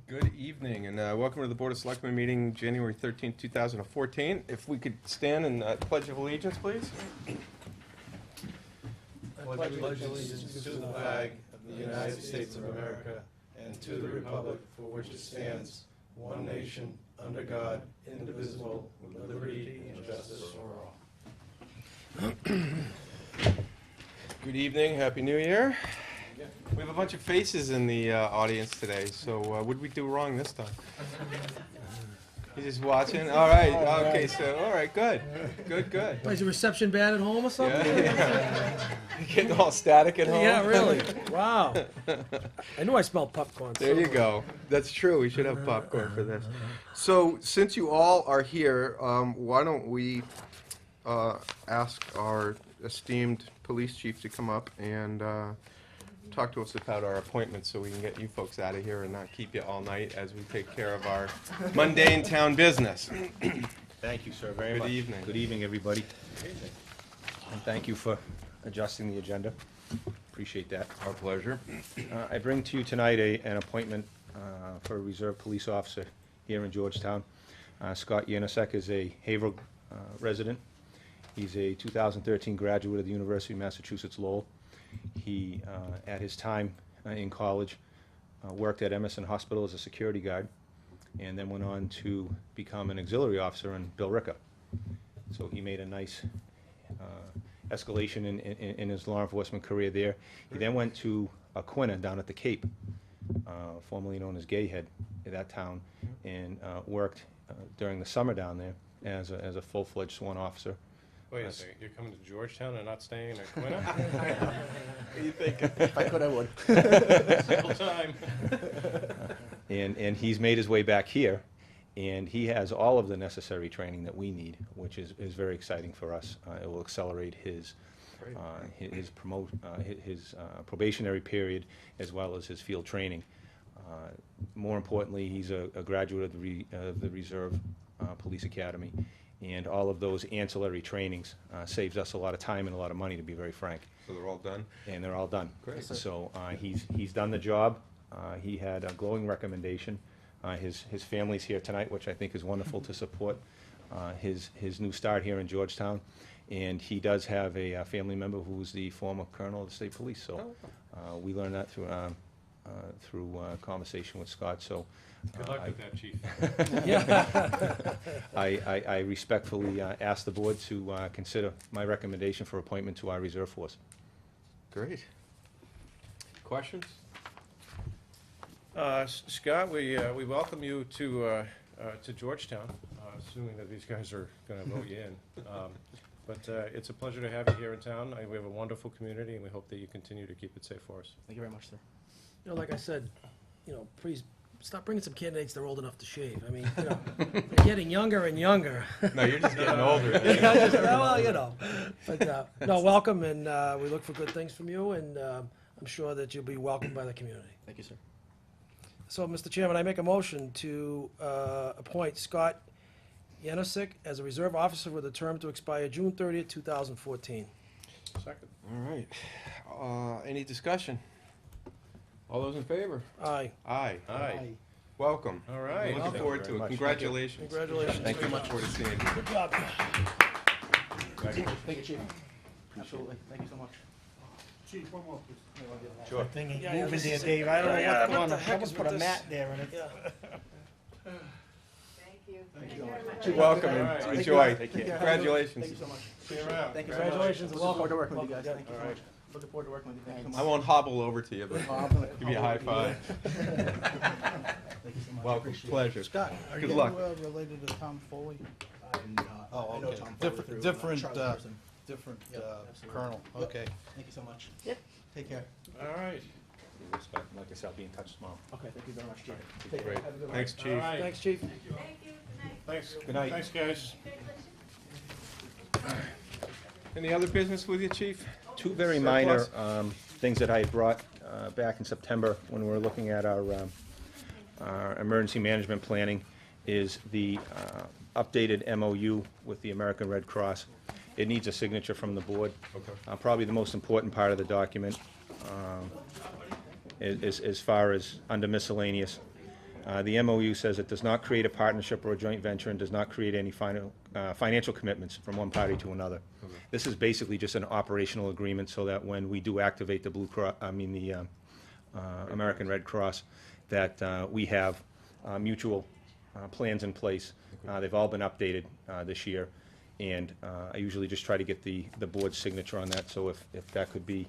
Good evening, and welcome to the Board of Selectmen meeting, January 13th, 2014. If we could stand and Pledge of Allegiance, please. I pledge allegiance to the flag of the United States of America and to the republic for which it stands, one nation, under God, indivisible, with liberty and justice for all. Good evening, Happy New Year. We have a bunch of faces in the audience today, so what did we do wrong this time? You just watching? All right, okay, so, all right, good. Is the reception bad at home or something? Yeah. Getting all static at home? Yeah, really. Wow. I knew I smelled popcorn. There you go. That's true. We should have popcorn for this. So, since you all are here, why don't we ask our esteemed police chief to come up and talk to us about our appointments so we can get you folks out of here and not keep you all night as we take care of our mundane town business. Thank you, sir, very much. Good evening. Good evening, everybody. And thank you for adjusting the agenda. Appreciate that. Our pleasure. I bring to you tonight an appointment for a reserve police officer here in Georgetown. Scott Yanasek is a Haverhill resident. He's a 2013 graduate of the University of Massachusetts Lowell. He, at his time in college, worked at Emerson Hospital as a security guard, and then went on to become an auxiliary officer in Billerica. So he made a nice escalation in his law enforcement career there. He then went to Aquina down at the Cape, formerly known as Gayhead, in that town, and worked during the summer down there as a full-fledged sworn officer. Wait a second, you're coming to Georgetown and not staying in Aquina? What do you think? If I could, I would. Single time. And he's made his way back here, and he has all of the necessary training that we need, which is very exciting for us. It will accelerate his probationary period as well as his field training. More importantly, he's a graduate of the Reserve Police Academy, and all of those ancillary trainings saves us a lot of time and a lot of money, to be very frank. So they're all done? And they're all done. Great. So he's done the job. He had a glowing recommendation. His family's here tonight, which I think is wonderful to support his new start here in Georgetown. And he does have a family member who's the former colonel of the state police. So we learned that through conversation with Scott. So Good luck with that, Chief. I respectfully ask the board to consider my recommendation for appointment to our reserve force. Great. Questions? Scott, we welcome you to Georgetown, assuming that these guys are going to vote you in. But it's a pleasure to have you here in town. We have a wonderful community, and we hope that you continue to keep it safe for us. Thank you very much, sir. You know, like I said, please stop bringing some candidates that are old enough to shave. I mean, they're getting younger and younger. No, you're just getting older. Well, But, no, welcome, and we look for good things from you, and I'm sure that you'll be welcomed by the community. Thank you, sir. So, Mr. Chairman, I make a motion to appoint Scott Yanasek as a reserve officer with a term to expire June 30th, 2014. Second. All right. Any discussion? All those in favor? Aye. Aye. Aye. Welcome. All right. Looking forward to it. Thank you. Congratulations. Congratulations. Thank you. Looking forward to seeing you. Good job. Thank you, Chief. Absolutely. Thank you so much. Sure. Thing ain't Yeah, moving this there, is- Dave. I don't know Yeah, what's what going the on. heck Someone's is put with a this? mat there and it. Yeah. Thank you. Thank you. Welcome All and right. enjoy. Take care. Congratulations. Thank you so much. See you around. Thank you. Congratulations. Looking forward to working with you Welcome. guys. Thank you so much. Looking forward to working with you. Thank you so much. I won't hobble over to you, but give you a high five. Thank you so much. Welcome. Appreciate it. Pleasure. Scott, are Good you luck. Related to Tom Foley? I'm not. Oh, I know okay. Tom Foley Different- through, different, Charlie Person. Different Yep, absolutely. colonel, Yep. okay. Thank you so much. Yep. Take care. All right. Scott, like I said, I'll be in touch tomorrow. Okay, thank you very much, Chief. Take Take care. Great. Have a good one. Thanks, All Chief. right. Thanks, Chief. Thank you. Good night. Thanks. Good night. Thanks, guys. Any other business with you, Chief? Two very Surplus? minor things that I had brought back in September when we were looking at our emergency management planning is the updated MOU with the American Red Cross. It needs a signature from the board. Okay. Probably the most important part of the document as far as under miscellaneous. The MOU says it does not create a partnership or a joint venture and does not create any financial commitments from one party to another. This is basically just an operational agreement so that when we do activate the American Red Cross, that we have mutual plans in place. They've all been updated this year, and I usually just try to get the board's signature on that, so if that could be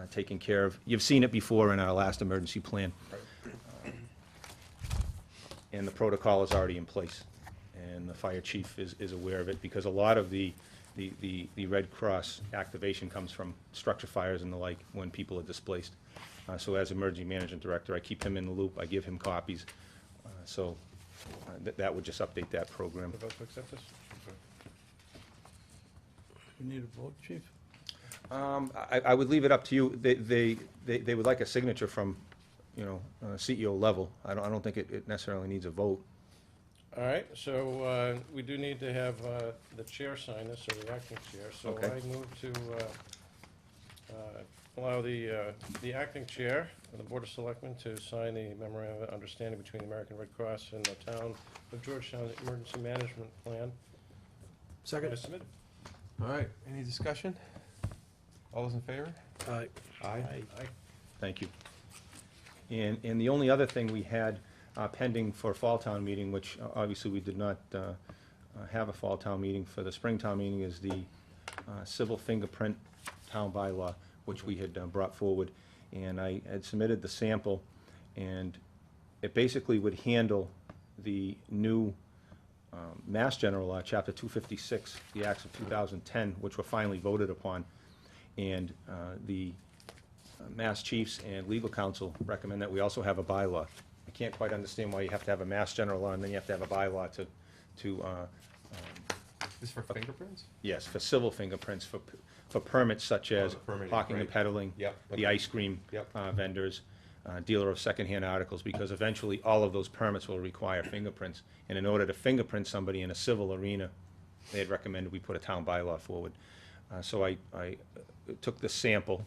taken care of. You've seen it before in our last emergency plan. And the protocol is already in place, and the fire chief is aware of it, because a lot of the Red Cross activation comes from structure fires and the like when people are displaced. So as emergency management director, I keep him in the loop, I give him copies, so that would just update that program. The vote to accept this? We need a vote, chief? I would leave it up to you. They would like a signature from, CEO level. I don't think it necessarily needs a vote. All right, so we do need to have the chair sign this, or the acting chair. So Okay. I move to allow the acting chair of the Board of Selectmen to sign the memorandum of understanding between the American Red Cross and the town of Georgetown Emergency Management Plan. Second? As submitted. All right, any discussion? All those in favor? Aye. Aye. Aye. Thank you. And the only other thing we had pending for fall town meeting, which obviously we did not have a fall town meeting, for the spring town meeting, is the civil fingerprint town bylaw, which we had brought forward. And I had submitted the sample, and it basically would handle the new Mass General Law, Chapter 256, the Acts of 2010, which were finally voted upon. And the Mass Chiefs and Legal Counsel recommend that we also have a bylaw. I can't quite understand why you have to have a Mass General Law and then you have to have a bylaw to This is for fingerprints? yes, for civil fingerprints, for permits such as the permitting, hawking and right. peddling, Yep, the okay. ice cream Yep. vendors, dealer of secondhand articles, because eventually all of those permits will require fingerprints. And in order to fingerprint somebody in a civil arena, they had recommended we put a town bylaw forward. So I took the sample,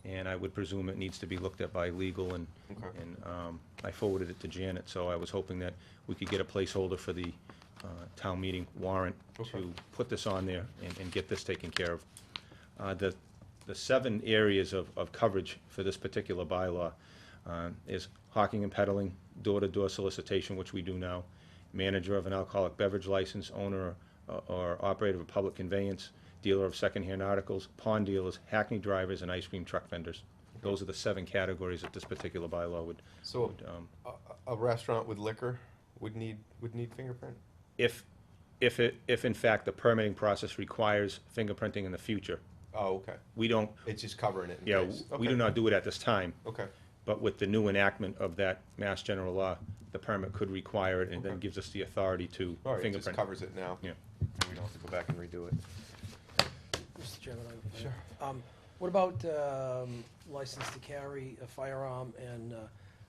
and I would presume it needs to be looked at by legal, and Okay. I forwarded it to Janet, so I was hoping that we could get a placeholder for the town meeting warrant Okay. to put this on there and get this taken care of. The 7 areas of coverage for this particular bylaw is hawking and peddling, door-to-door solicitation, which we do now, manager of an alcoholic beverage license, owner or operator of a public conveyance, dealer of secondhand articles, pawn dealers, hackney drivers, and ice cream truck vendors. Those are the 7 categories that this particular bylaw would, So a restaurant with liquor would need fingerprint? if in fact the permitting process requires fingerprinting in the future. Oh, okay. We don't, It's just covering it in yeah, case. we do Okay. not do it at this time, Okay, but with the new enactment of that Mass General Law, the permit could require it, and then Okay. gives us the authority to all right, it just fingerprint. covers it now. Yeah. And we don't have to go back and redo it. Mr. Chairman, Sure. what about license to carry a firearm? And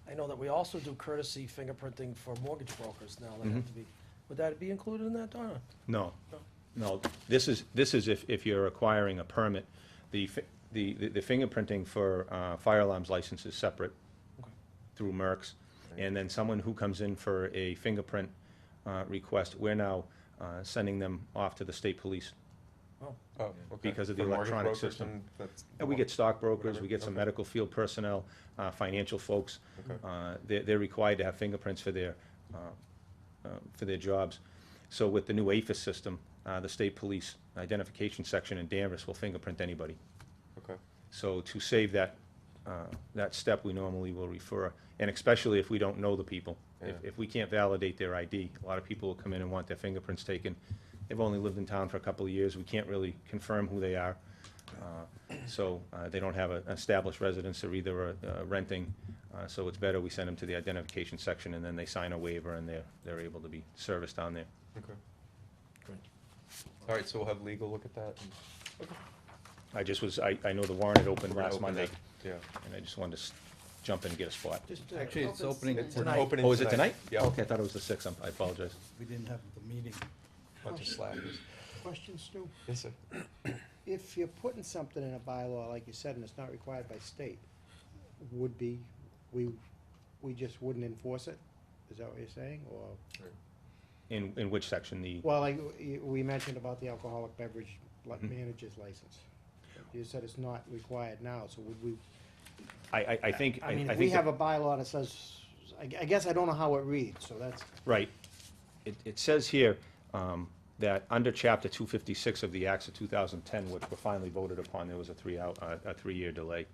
I know that we also do courtesy fingerprinting for mortgage brokers now. They have to be. Would that be included in that, Donna? No, No. no, this is if you're acquiring a permit. The fingerprinting for fire alarms license is separate Okay. through Merck's. And then someone who comes in for a fingerprint request, we're now sending them off to the state police. Oh, Oh, okay. Because of the For mortgage electronic brokers system. and that's- And we get stockbrokers, Whatever, we get some okay. medical field personnel, financial folks. Okay. They're required to have fingerprints for their jobs. So with the new APHIS system, the state police identification section in Danvers will fingerprint anybody. Okay. So to save that step, we normally will refer, and especially if we don't know the people. Yeah. If we can't validate their ID, a lot of people will come in and want their fingerprints taken. They've only lived in town for a couple of years, we can't really confirm who they are. So they don't have an established residence, they're either renting, so it's better we send them to the identification section, and then they sign a waiver, and they're able to be serviced down there. Okay. great. All right, so we'll have legal look at that. I know the warrant had opened We're gonna last open Monday, that. Yeah. and I just wanted to jump in and get a spot. Just, actually, it's opening It's Tonight. opening Oh, is it tonight? Yeah. Okay, I thought it was the 6th, I apologize. We didn't have the meeting. Bunch of slackers. Question, Stu. Yes, sir. If you're putting something in a bylaw, like you said, and it's not required by state, we just wouldn't enforce it? Is that what you're saying, or? In which section? The, Well, like, we mentioned about the alcoholic beverage manager's license. You said it's not required now, so would we, I think, I mean, I if we think, have a bylaw that says, I guess I don't know how it reads, so that's, right. It says here that under Chapter 256 of the Acts of 2010, which were finally voted upon, there was a 3-year delay.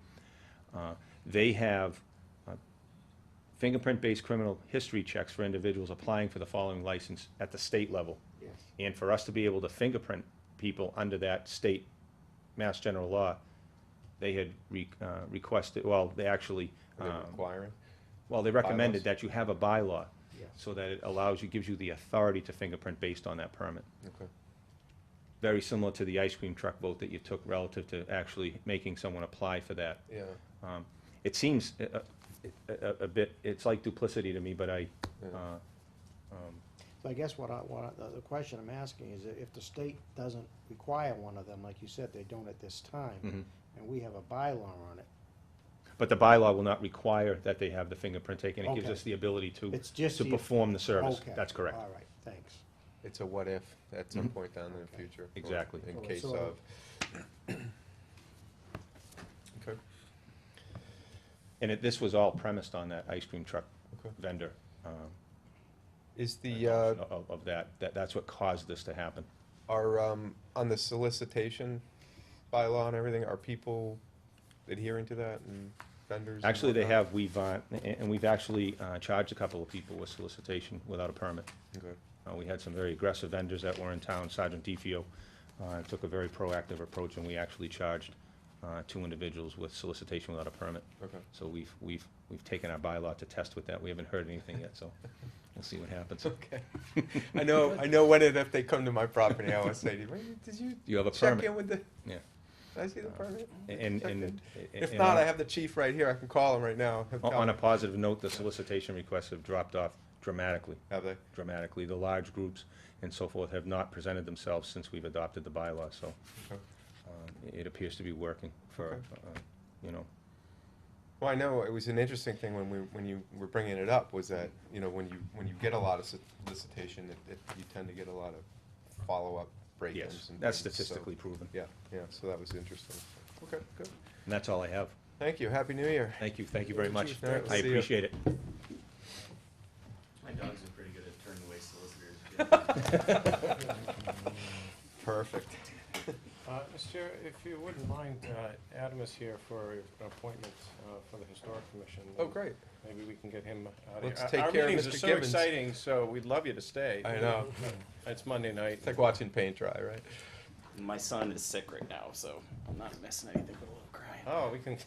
They have fingerprint-based criminal history checks for individuals applying for the following license at the state level. yes. And for us to be able to fingerprint people under that state Mass General Law, they had requested, well, they actually, Are they requiring? well, they recommended Bylaws? that you have a bylaw, Yes. so that it allows you, gives you the authority to fingerprint based on that permit. Okay. Very similar to the ice cream truck vote that you took relative to actually making someone apply for that. Yeah. It seems a bit, it's like duplicity to me, but Yeah. So I guess the question I'm asking is if the state doesn't require one of them, like you said, they don't at this time, Mhm. and we have a bylaw on it, But the bylaw will not require that they have the fingerprint taken. It gives Okay. us the ability to, it's just. to perform the service. Okay. That's correct. All right, thanks. It's a what if at some Mhm. point down in the Okay. future. or Exactly. In So it's case sort of. of- Okay. And this was all premised on that ice cream truck Okay. vendor. Is the, Of that's what caused this to happen. are, on the solicitation bylaw and everything, are people adhering to that and vendors? and Actually, they whatnot? have, we've actually charged a couple of people with solicitation without a permit. Okay. We had some very aggressive vendors that were in town. Sergeant DiFio took a very proactive approach, and we actually charged 2 individuals with solicitation without a permit. Okay. So we've taken our bylaw to test with that. We haven't heard anything yet, so we'll see what happens. Okay. I know when and if they come to my property, I always say to you, "Wait, did you You have a check permit. in with the, Yeah. did I see the permit? And, Check and. in." and If not, on- I have the chief right here, I can call him right now. and tell On a him. positive note, the solicitation requests have dropped off dramatically. Have they? Dramatically. The large groups and so forth have not presented themselves since we've adopted the bylaw, so Okay. it appears to be working for, Okay. you know, Well, I know it was an interesting thing when you were bringing it up, was that, when you get a lot of solicitation, you tend to get a lot of follow-up break-ins. yes, and that's things, so- statistically proven. Yeah, so that was interesting. Okay, good. And that's all I have. Thank you, Happy New Year. Thank you very much. Chief, All right, we'll I see you. appreciate it. My dogs are pretty good at turning away solicitors. Perfect. Mr. Chair, if you wouldn't mind, Adam is here for an appointment for the Historic Commission. Oh, great. Maybe we can get him out of Let's here. take Our care of meetings Mr. are so Gibbons. exciting, so we'd love you to stay. I know. It's Monday night. It's like watching paint dry, right? My son is sick right now, so I'm not missing anything but a little crying. Oh, we can,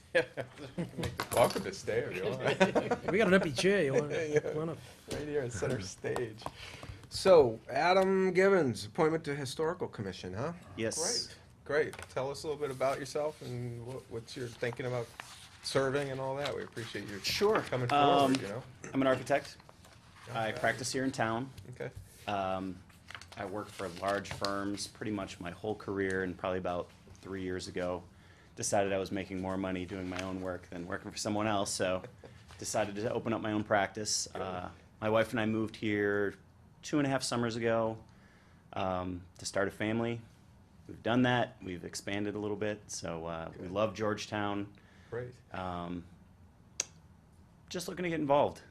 we can make the Welcome to stay if you want. We got an empty chair, you want, Yeah. wanna? Right here in center stage. So, Adam Gibbons, appointment to Historical Commission, huh? Yes. Great. Tell us a little bit about yourself and what's your thinking about serving and all that. We appreciate you Sure. coming forward, you know? I'm an architect. I Okay. practice here in town. Okay. I worked for large firms pretty much my whole career, and probably about 3 years ago, decided I was making more money doing my own work than working for someone else, so decided to open up my own practice. My wife and I moved here 2.5 summers ago to start a family. We've done that. We've expanded a little bit, so we Good. love Georgetown. Great. Just looking to get involved.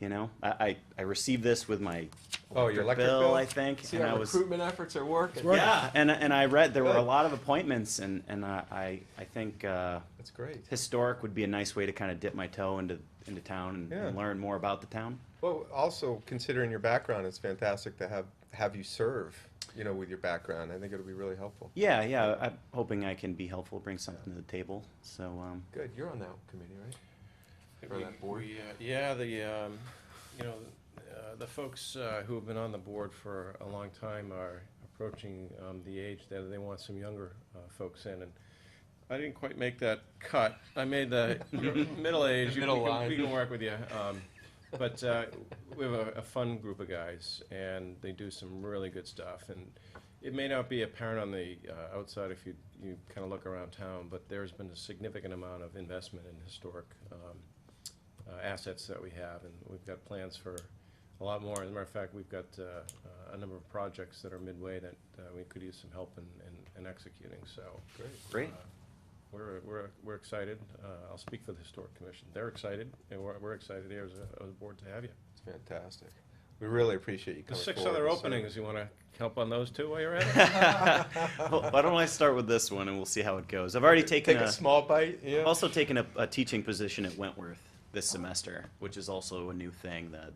You know, I received this with my Oh, your electric bill? I think, See, and our I was recruitment efforts are working. Right. yeah, and I read there were a Good. lot of appointments, and I think That's great. historic would be a nice way to kind of dip my toe into town and Yeah. learn more about the town. Well, also considering your background, it's fantastic to have you serve, with your background. I think it'll be really helpful. Yeah, I'm hoping I can be helpful, bring something to the table. So Good. You're on that committee, right? For that board? Yeah, the folks who have been on the board for a long time are approaching the age that they want some younger folks in, and I didn't quite make that cut. I made the middle age. Middle we line. can work with you. But we have a fun group of guys, and they do some really good stuff. And it may not be apparent on the outside if you kind of look around town, but there's been a significant amount of investment in historic assets that we have, and we've got plans for a lot more. As a matter of fact, we've got a number of projects that are midway that we could use some help in executing, so. Great. We're excited. I'll speak for the Historic Commission. They're excited, and we're excited here as a board to have you. It's fantastic. We really appreciate you There's coming 6 forward other and serving. openings. You want to help on those too while you're at it? Well, why don't I start with this one and we'll see how it goes. I've already taken Take a small bite, yeah. also taken a teaching position at Wentworth this semester, which is also a new thing that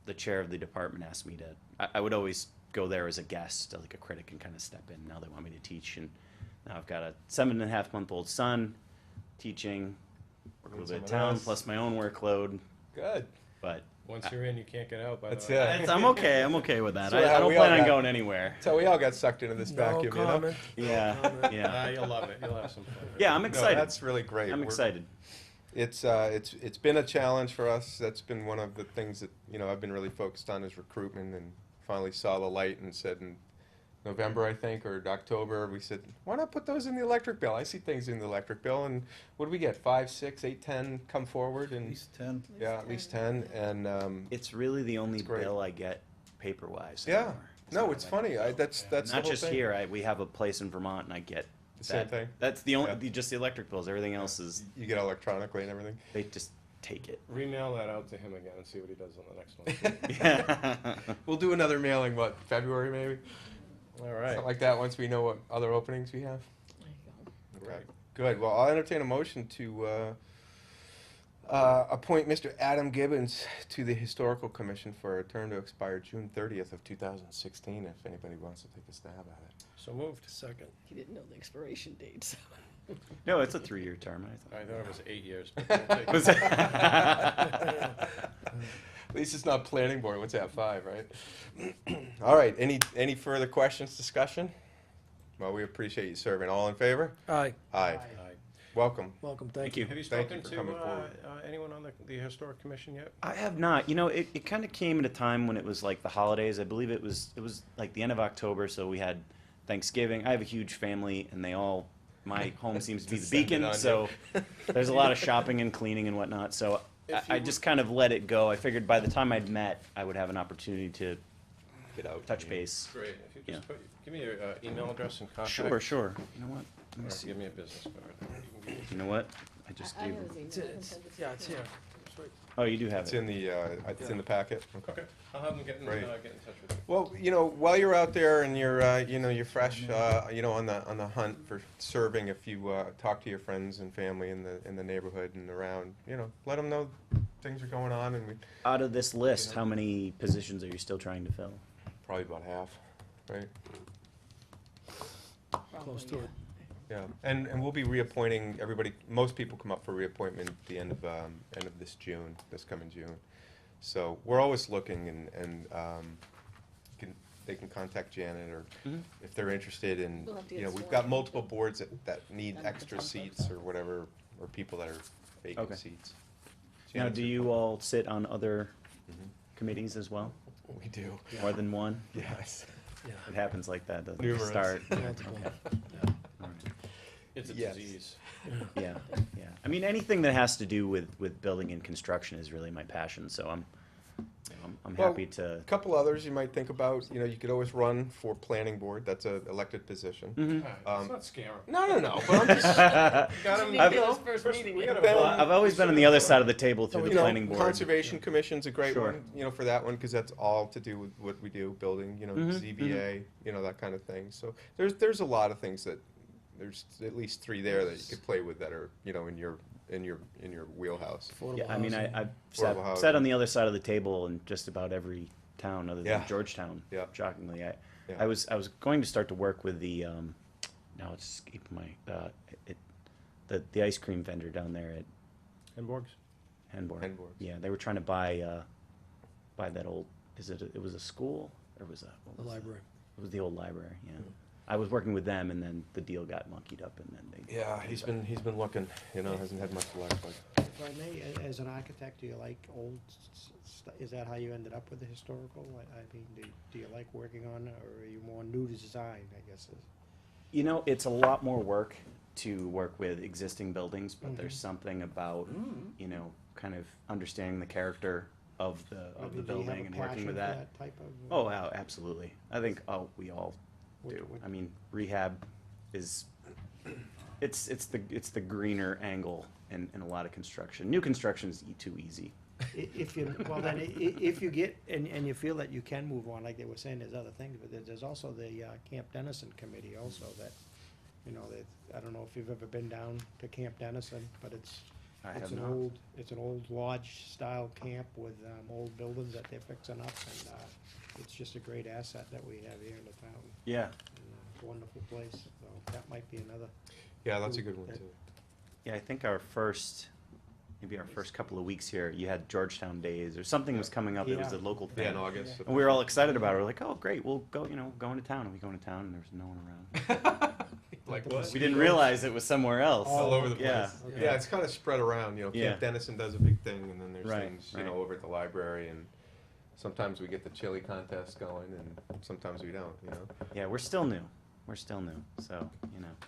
the chair of the department asked me to. I would always go there as a guest, like a critic, and kind of step in. Now they want me to teach, and now I've got a 7.5-month-old son, teaching, work a little bit of Some of town, those. plus my own workload. Good. But Once you're in, you can't get out, by That's the way. it. I'm okay. I'm okay with that. So I how don't we all plan on got- going anywhere. That's how we all got sucked into this No vacuum, you know? comment. Yeah, comment. yeah, You'll love it. You'll have some fun. yeah. I'm No, excited. that's really great. I'm We're- excited. It's been a challenge for us. That's been one of the things that, I've been really focused on is recruitment, and finally saw the light and said in November, I think, or October, we said, why not put those in the electric bill? I see things in the electric bill, and what do we get? 5, 6, 8, 10 come forward, and least 10. yeah, at least 10, and It's really the only It's great. bill I get paper-wise. yeah. anymore. No, it's funny. That's the Not whole just thing. here. We have a place in Vermont, and I get The same thing. That's the only, Yeah. just the electric bills. Everything else is You get electronically and everything. they just take it. Remail that out to him again and see what he does on the next one. Yeah. We'll do another mailing, what, February maybe? All right. Something like that, once we know what other openings we have. There you go. Okay, good. Well, I'll entertain a motion to appoint Mr. Adam Gibbons to the Historical Commission for a term to expire June 30th of 2016, if anybody wants to take a stab at it. So moved. Second. He didn't know the expiration date, so. No, it's a 3-year term. I I thought. thought it was 8 years. But we'll take Was it. At least it's not planning board, what's that, 5, right? All right, any further questions, discussion? Well, we appreciate you serving. All in favor? Aye, Aye. Aye. Welcome. welcome, Thank thank you. you. Have you Thank you spoken for to coming forward. anyone on the Historic Commission yet? I have not. You know, it kind of came at a time when it was like the holidays. I believe it was like the end of October, so we had Thanksgiving. I have a huge family, and my home seems to be the Descended beacon, on so you. there's a lot of shopping and cleaning and whatnot. So I just kind of let it go. I figured by the time I'd met, I would have an opportunity to Get out. touch base. Great. If you just Yeah. give me your email address and contact. Sure. You know what? Let me Or see. give me a business card. You know what? I just I gave. have his email. It's, I can it's, send it to yeah, you. it's here. Sweet. Oh, you do have It's it. in the packet. Okay. I'll have them get in Great. touch with you. Well, while you're out there and you're fresh, on the hunt for serving, if you talk to your friends and family in the neighborhood and around, let them know things are going on, and we Out of this list, how many positions are you still trying to fill? probably about half, right? Close to Probably, it. Yeah, and we'll be reappointing everybody. Most people come up for reappointment at the end of this coming June. So we're always looking, and they can contact Janet, or Mhm. if they're interested in, We'll have to get we've sworn got in. multiple boards that need Then we extra can talk about seats that. or whatever, or people that are vacant Okay. seats. Now, Janet's do a- you all sit on other Mhm. committees as well? We do. More than one? Yes. It Yeah. happens like that, doesn't it? Numerous. Start. Multiple. Okay. Yeah. All right. It's a Yes. disease. Yeah, yeah. I mean, anything that has to do with building and construction is really my passion, so I'm Well, happy to. A couple others you might think about. You could always run for planning board. That's a elected position. Mhm. Let's not scare them. No. But I'm just. Got Didn't them. even get his first meeting We yet. gotta Well, vote. I've always been on the other side of the table through the You know, planning board. Conservation Commission's a great Sure. one, for that one, because that's all to do with what we do, building, Mhm, ZBA, that kind of thing. So there's a lot of things there's at least 3 there that you could play with that are, in your wheelhouse. Affordable Yeah, I mean, housing. I've Affordable sat housing. on the other side of the table in just about every town other than Yeah. Georgetown. Yeah. Shockingly, Yeah. I was going to start to work with the now it's escaped my the ice cream vendor down there at And Borgs. Henborg. Henborg's. Yeah, they were trying to buy that old. It was a school or was what The was that? library. It was the old library. Yeah. I was working with them, and then the deal got monkeyed up, and then they. Yeah, he's been looking, hasn't had much luck, but. If I may, as an architect, do you like old, is that how you ended up with the historical? I mean, do you like working on, it, or are you more new to design, I guess? You know, it's a lot more work to work with existing buildings, but there's Mhm. something about, kind of understanding the character of the Do you have building a and passion working with for that. type of? Oh, absolutely. I think we all Which- do. which- I mean, rehab is it's the greener angle in a lot of construction. New construction is too easy. If you, well then, if you get, and you feel that you can move on, like they were saying, there's other things, but there's also the Camp Dennison Committee also that, you know, that, I don't know if you've ever been down to Camp Dennison, but it's I have not. It's an old lodge-style camp with old buildings that they're fixing up, and it's just a great asset that we have here in the town. Yeah. And, it's a wonderful place, so that might be another. Yeah, that's a good one, too. Yeah, I think maybe our first couple of weeks here, you had Georgetown Days or something was coming up. It was a Yeah. local thing. Yeah, in August. And we were all excited about it. We're like, oh, great, we'll go, going to town. And we go into town and there was no one around. Like what? We didn't realize it was somewhere else. All over the place. Yeah. Yeah, it's kind of spread around, you know, Yeah. Camp Dennison does a big thing, and then there's Right, things, you right. know, over at the library, and sometimes we get the chili contest going, and sometimes we don't, you know. Yeah, we're still new. We're still new. So,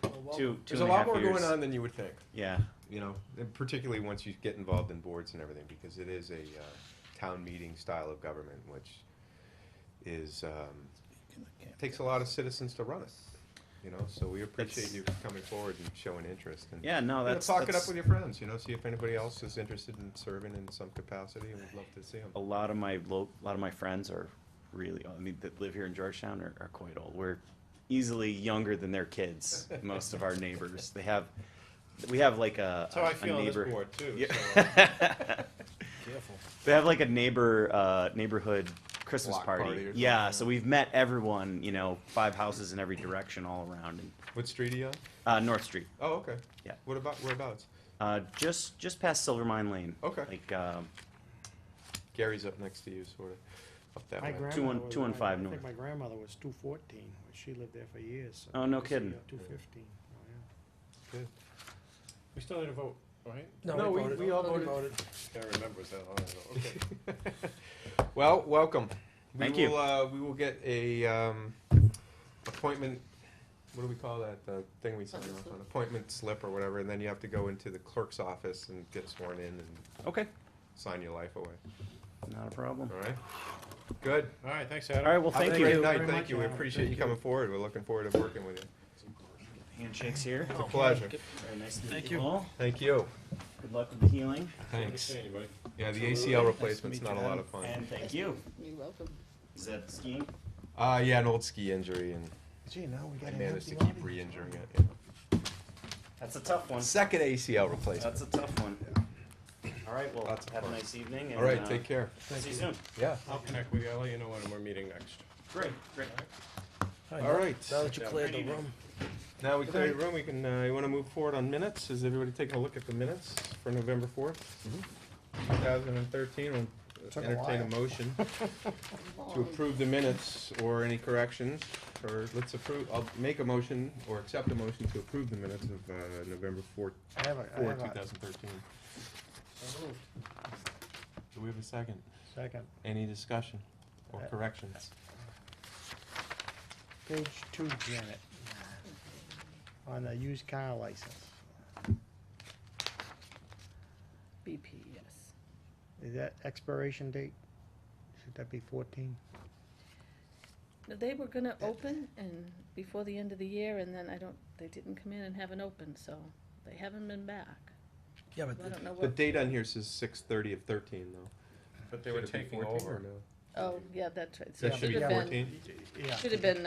Well, two There's and a a lot half more years. going on than you would think, Yeah. you know, and particularly once you get involved in boards and everything, because it is a town meeting style of government, which is, takes a lot of citizens to run it, you know, so we appreciate you coming forward and showing interest. And Yeah, no, you know, that's talk it up that's with your friends, you know, see if anybody else is interested in serving in some capacity, and we'd love to see them. a lot of my friends are really, I mean, that live here in Georgetown are quite old. We're easily younger than their kids. Most of our neighbors, we have like a That's how I feel on this neighbor. board, too. Yeah. So. Careful. They have like a neighborhood Christmas Block party. party or Yeah, something, so we've met everyone, 5 houses in every direction all around. What street are you on? And, North Street, Oh, okay. Yeah. What about, whereabouts? just past Silver Mine Lane. Okay. Like Gary's up next to you, sort of, up that My way. grandmother was- 215 I north. think my grandmother was 214, she lived there for years. Oh, no kidding. 215, oh, yeah. Good. We still need a vote, right? No, we all voted. Can't remember, is that long ago? Okay. Well, welcome. Thank We you. will, we will get a, appointment, what do we call that, the thing we sign off on, appointment slip or whatever, and then you have to go into the clerk's office and get sworn in and Okay, sign your life away, not a problem. all right? Good. All right, thanks, Adam. All right, well, Have a thank great you. night, very thank much, you, we Alan. appreciate you Thank coming forward, we're looking forward to working with you. Handshakes here. It's a pleasure. Very nice to meet Thank you you. all. Thank you. Good luck with the healing. Thanks. See anybody. Yeah, the ACL replacement's not a lot of fun. And thank you. You're welcome. Is that skiing? Yeah, an old ski injury, and Gee, now we I got an managed to empty keep lobby. re-injuring it. Yeah. That's a tough one. Second ACL replacement. That's a tough one. All right, well, Lots of have a fun. nice evening. And, All right, take care. See you soon. Yeah. I'll connect with you, I'll let you know when we're meeting next. Great, great. Hi, All right. Now that you Yeah. cleared the room. Now we clear the room, we can, you wanna move forward on minutes? Is everybody taking a look at the minutes for November 4th? 2013, we'll Took a entertain a while. motion to approve the minutes or any corrections, or let's approve, I'll make a motion or accept a motion to approve the minutes of, November 4th, I have a, 2013. Do we have a second? second, Any discussion or Uh, corrections? page 2, Janet, on the used car license. BP, yes. Is that expiration date? Should that be 14? No, they were gonna open and before the end of the year, and then they didn't come in and haven't opened, so they haven't been back. Yeah, but I don't know The what, date on here says 6/30 of 13, though. But they were Should it be taking 14 or over. no? oh, yeah, that's right. So That it should be have been- 14? Yeah. Should have been,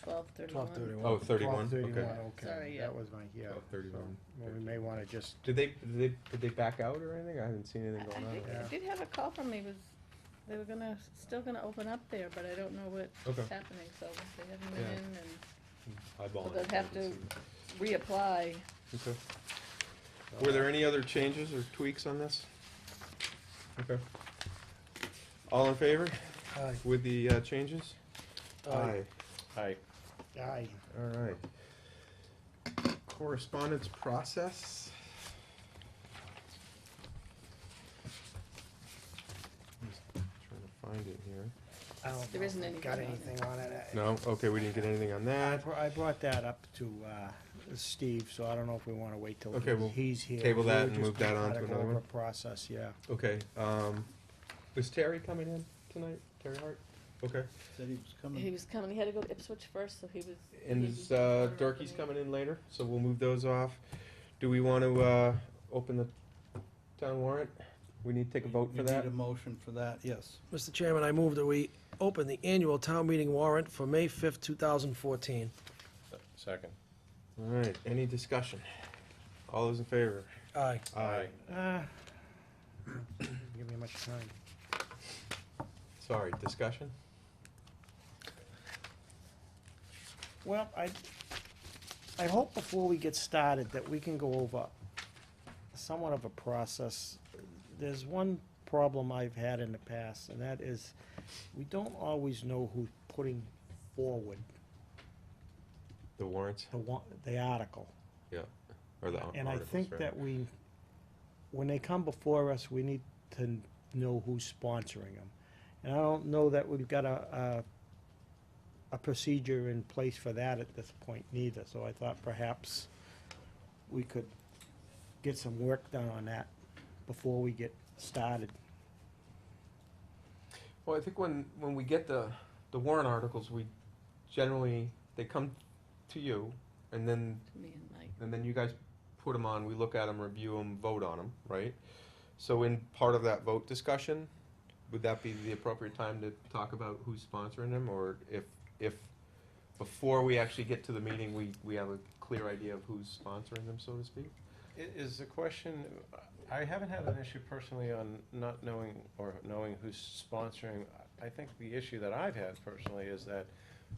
12/31. 12/31. Oh, 31, 12/31, okay. okay. Sorry, yeah. That was my, yeah. 12/31. Well, we may wanna just, Did they back out or anything? I haven't seen anything I going on. think Yeah. I did have a call from me, they were still gonna open up there, but I don't know what's Okay. happening, so they haven't been Yeah. in, and Eyeballing so they'll it, have I haven't to seen reapply. it. Okay. Were there any other changes or tweaks on this? Okay. All in favor Aye. with the changes? Aye. Hi. aye. All right. Correspondence process. Just trying to find it here. I don't There know isn't if anything got on it. anything on it. No? Okay, we didn't get anything on that. I brought that up to Steve, so I don't know if we wanna wait till Okay, we'll he's here. table that We'll and just move that on kinda to go another over one. Process, yeah. Okay, Was Terry coming in tonight? Terry Hart? Okay. Said he was coming. He was coming, he had to go to Ipswich first, so he was. And he is was gonna Durkee's open coming in later, so we'll move those off. Do we want to open the town warrant? We need to take a vote for You that? need a motion for that, yes. Mr. Chairman, I move that we open the annual town meeting warrant for May 5th, 2014. Second. All right, any discussion? All those in favor? Aye. Aye. Give me much time. Sorry, discussion? Well, I hope before we get started that we can go over somewhat of a process. There's one problem I've had in the past, and that is we don't always know who's putting forward The warrants? the article. Yeah. Or the And I articles, think right. that when they come before us, we need to know who's sponsoring them. And I don't know that we've got a procedure in place for that at this point neither, so I thought perhaps we could get some work done on that before we get started. Well, I think when we get the warrant articles, we generally, they come to you, and then to me and Mike. you guys put them on, we look at them, review them, vote on them, right? So in part of that vote discussion, would that be the appropriate time to talk about who's sponsoring them? Or if before we actually get to the meeting, we have a clear idea of who's sponsoring them, so to speak? Is the question, I haven't had an issue personally on not knowing or knowing who's sponsoring. I think the issue that I've had personally is that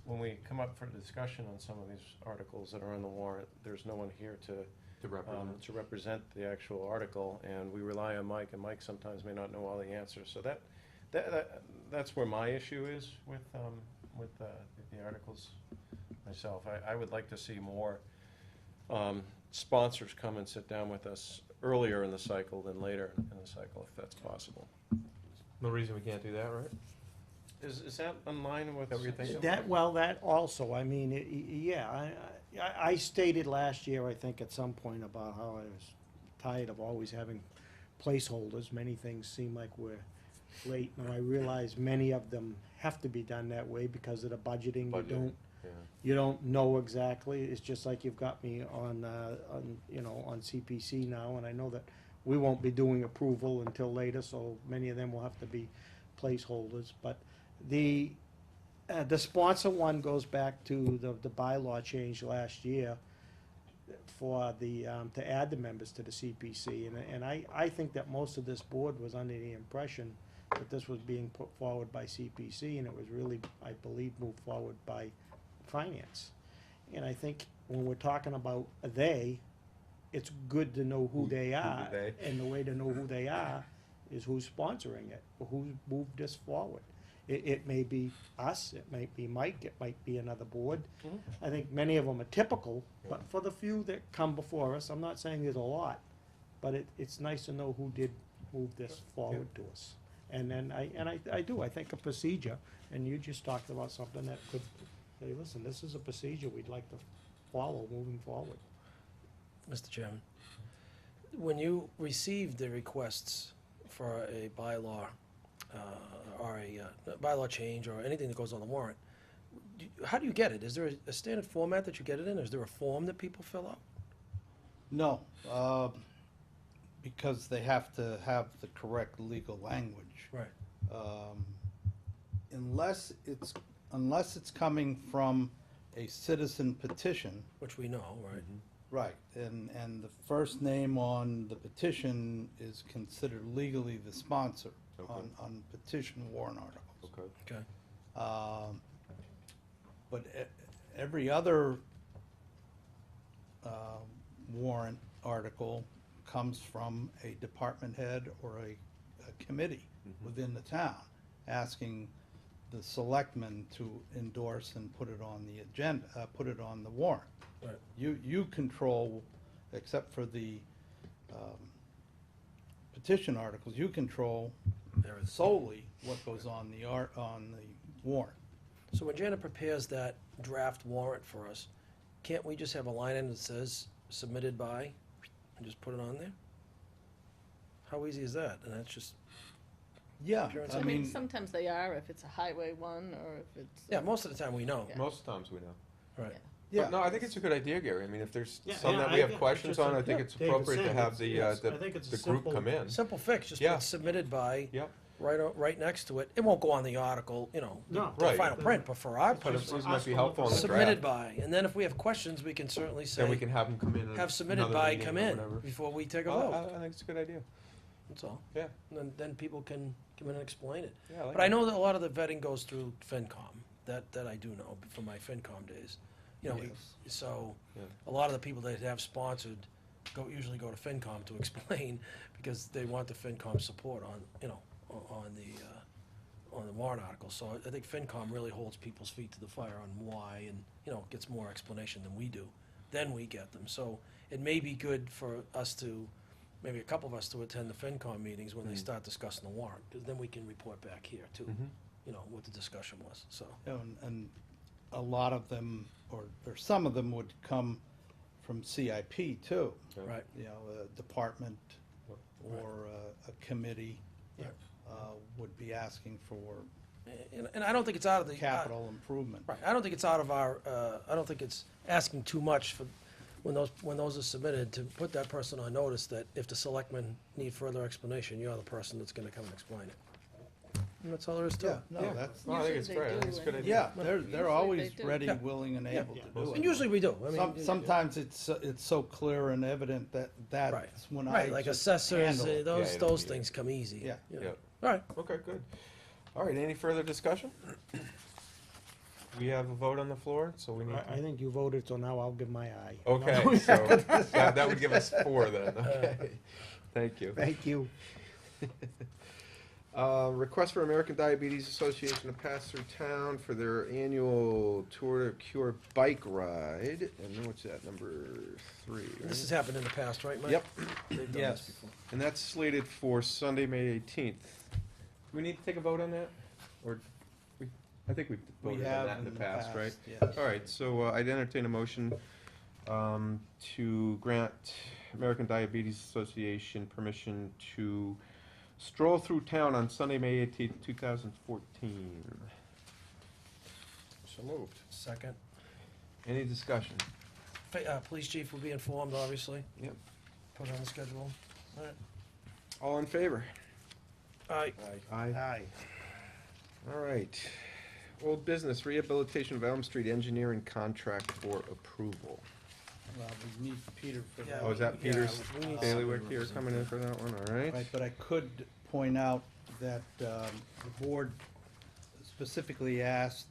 when we come up for discussion on some of these articles that are on the warrant, there's no one here to To represent. the actual article, and we rely on Mike, and Mike sometimes may not know all the answers. So that's where my issue is with the articles myself. I would like to see more sponsors come and sit down with us earlier in the cycle than later in the cycle, if that's possible. No reason we can't do that, right? Is that in line with? Is that what you're thinking? That also, I mean, yeah, I stated last year, I think, at some point about how I was tired of always having placeholders. Many things seem like we're late, and I realize many of them have to be done that way because of the budgeting. Budgeting, yeah. You don't know exactly. It's just like you've got me on CPC now, and I know that we won't be doing approval until later, so many of them will have to be placeholders. But the sponsor one goes back to the bylaw change last year for to add the members to the CPC, and I think that most of this board was under the impression that this was being put forward by CPC, and it was really, I believe, moved forward by finance. And I think when we're talking about it's good to know who they are, they. and the way to know who they are is who's sponsoring it, or who's moved this forward. It may be us, it might be Mike, it might be another board. I think many of them are typical, but for the few that come before us, I'm not saying there's a lot, but it's nice to know who did move this forward to us. And then I think a procedure, and you just talked about something that could say, listen, this is a procedure we'd like to follow moving forward. Mr. Chairman, when you receive the requests for a bylaw, or a bylaw change, or anything that goes on the warrant, how do you get it? Is there a standard format that you get it in? Is there a form that people fill out? No, because they have to have the correct legal language. Right. Unless it's coming from a citizen petition. Which we know, right? Right, and the first name on the petition is considered legally the sponsor on petition warrant articles. Okay. Okay. But every other warrant article comes from a department head or a committee within the town, asking the selectmen to endorse and put it on the agenda, put it on the warrant. Right. You control, except for the petition articles, you control solely what goes on the warrant. So when Janet prepares that draft warrant for us, can't we just have a line in that says submitted by, and just put it on there? How easy is that? And that's just, Yeah, appearance? I I mean, mean, sometimes they are, if it's a highway one, or if it's. Yeah, most of the time we know, Yeah. Most times we know. right. yeah. But no, I think it's a good idea, Gary. I mean, if there's Yeah, some yeah, that we have it's questions just on, I like, think yeah, it's David appropriate to said, have it's- I think it's a the group simple- come in. Simple fix, just Yeah. put submitted by, Yep. right next to it. It won't go on the article, you know, No. the Right. final print, but for our But purposes, it might be helpful in the submitted draft. by. And then if we have questions, we can certainly Then we say, can have them come in. have submitted another by, meeting come or in, whatever. before we take a I vote. think it's a good idea. That's all. Yeah. And then people can come in and explain it. Yeah, I like But I it. know that a lot of the vetting goes through FinCom. That I do know from my FinCom days. You know, Yes. so Yeah. a lot of the people that have sponsored usually go to FinCom to explain because they want the FinCom support on, you know, on the warrant article. So I think FinCom really holds people's feet to the fire on why and, you know, gets more explanation than we do. Then we get them. So it may be good for us to, maybe a couple of us to attend the FinCom meetings when they start discussing the warrant, because then we can report back here too, Mhm. you know, what the discussion was, so. And a lot of them, or some of them would come from CIP too. Yeah. Right. You know, a department or a committee Right. would be asking for And I don't think it's out of the. capital improvement. Right, I don't think it's out of our, I don't think it's asking too much for, when those are submitted, to put that person on notice that if the selectmen need further explanation, you're the person that's gonna come and explain it. And that's all there is to Yeah, it. no, Yeah. that's, No, I think Usually it's they great. I think do, it's a good and- idea. yeah, they're Usually always they do. ready, Yeah. willing, and able to do And it. usually we do, I mean. Sometimes it's so clear and evident that Right, that's when I right, like just assessors, handle it. Yeah, those, you don't those need things come easy. Yeah. you know. Yeah. All right, Okay, good. All right, any further discussion? We have a vote on the floor, so we need I to. think you voted, so now I'll give my aye. Okay, so that would give us 4 then, okay. Thank you. Thank you. Request for American Diabetes Association to pass through town for their annual Tour to Cure bike ride. And what's that, number 3, right? this has happened in the past, right, Mike? Yep. They've done this Yes. before. And that's slated for Sunday, May 18th. Do we need to take a vote on that? Or, I think we've We voted on have that in the past, right? yes. All right, so I'd entertain a motion to grant American Diabetes Association permission to stroll through town on Sunday, May 18th, 2014. So moved. Second. Any discussion? Police chief will be informed, obviously, Yep. put it on the schedule. All right. All in favor? All right, Aye. Aye. All right. Old business, rehabilitation of Elm Street engineering contract for approval. Well, we need Peter for Yeah, that. Oh, is that yeah, Peter's we need bailiwick somebody here coming in for that one, all right? Right, but I could point out that the board specifically asked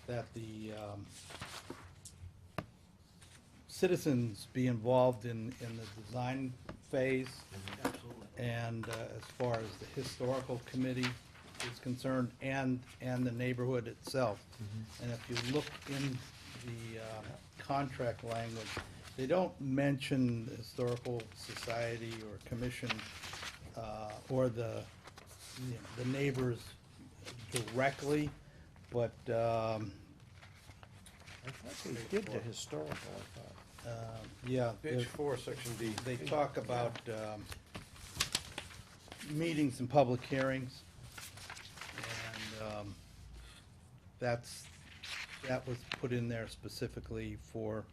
that the citizens be involved in the design phase. absolutely. And as far as the historical committee is concerned, and the neighborhood itself. And if you look in the contract language, they don't mention the historical society or commission or the neighbors directly, but I thought they did the historical, I thought. yeah. Page 4, section D. They talk about meetings and public hearings, and that was put in there specifically for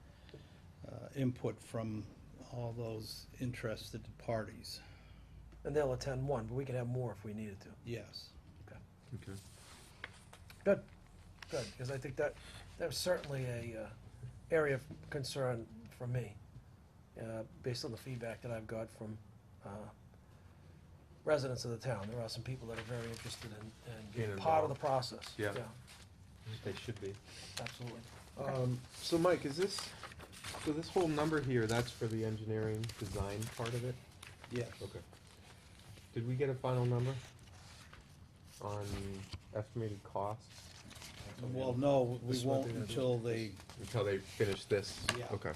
input from all those interested parties. And they'll attend one, but we can have more if we needed to. Yes. Okay. Good, good, because I think that was certainly a area of concern for me, based on the feedback that I've got from residents of the town. There are some people that are very interested in being Being part of the involved. process. Yeah. They should be. Absolutely. So Mike, so this whole number here, that's for the engineering design part of it? Yes. Okay. Did we get a final number on estimated costs Well, no, we This is what won't they're gonna do. until they, until they finish this? Yeah. Okay.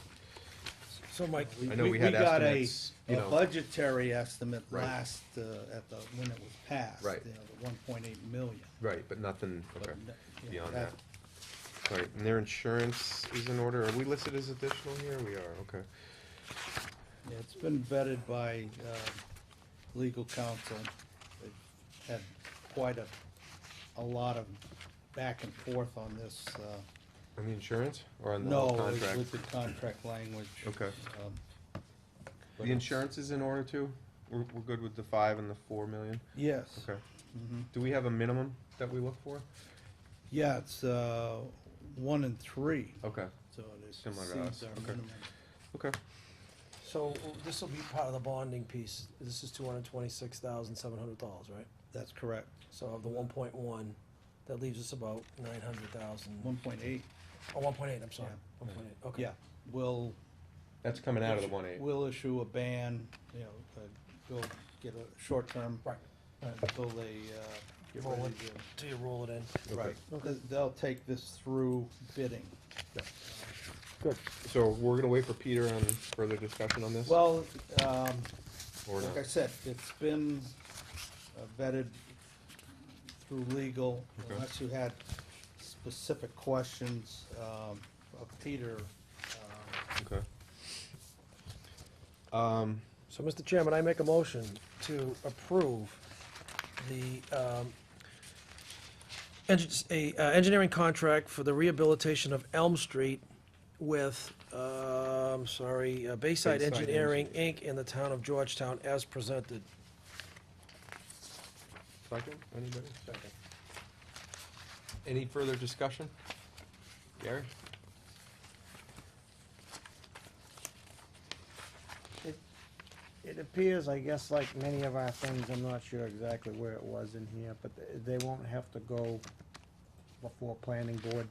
So Mike, I know we had got estimates, a you know. budgetary estimate Right. last, when it was passed. Right. You know, the 1.8 million. Right, but nothing, But, okay, yeah, beyond that. Right, and their insurance is in order. Are we listed as additional here? We are, okay. Yeah, it's been vetted by legal counsel. They've had quite a lot of back and forth on this, On the insurance or on the no, whole it was contract? with the contract language. Okay. um, but The insurance is in order too? We're good with the 5 and the 4 million? Yes. Okay. Mhm. Do we have a minimum that we look for? Yeah, it's 1 and 3, Okay, so it Similar to exceeds us, our okay. minimum. okay. So this will be part of the bonding piece. This is $226,700, right? That's correct. So of the 1.1, that leaves us about 900,000. 1.8, Oh, 1.8, I'm sorry. Yeah. 1.8, okay. yeah. We'll That's coming out of the 1.8. We'll issue a ban, go get a short-term Right. until they get Roll ready it. to. Till you roll it in. Right. Okay. They'll take this through bidding. Good. So we're gonna wait for Peter on further discussion on this? Well, Or like I not? said, it's been vetted through legal, Okay. unless you had specific questions of Peter. Okay. So, Mr. Chairman, I make a motion to approve the engineering contract for the rehabilitation of Elm Street with, Bayside Bayside Engineering, Inc. in the town of Georgetown as presented. Second, anybody? Second. Any further discussion? Gary? It appears, I guess, like many of our things, I'm not sure exactly where it was in here, but they won't have to go before planning board.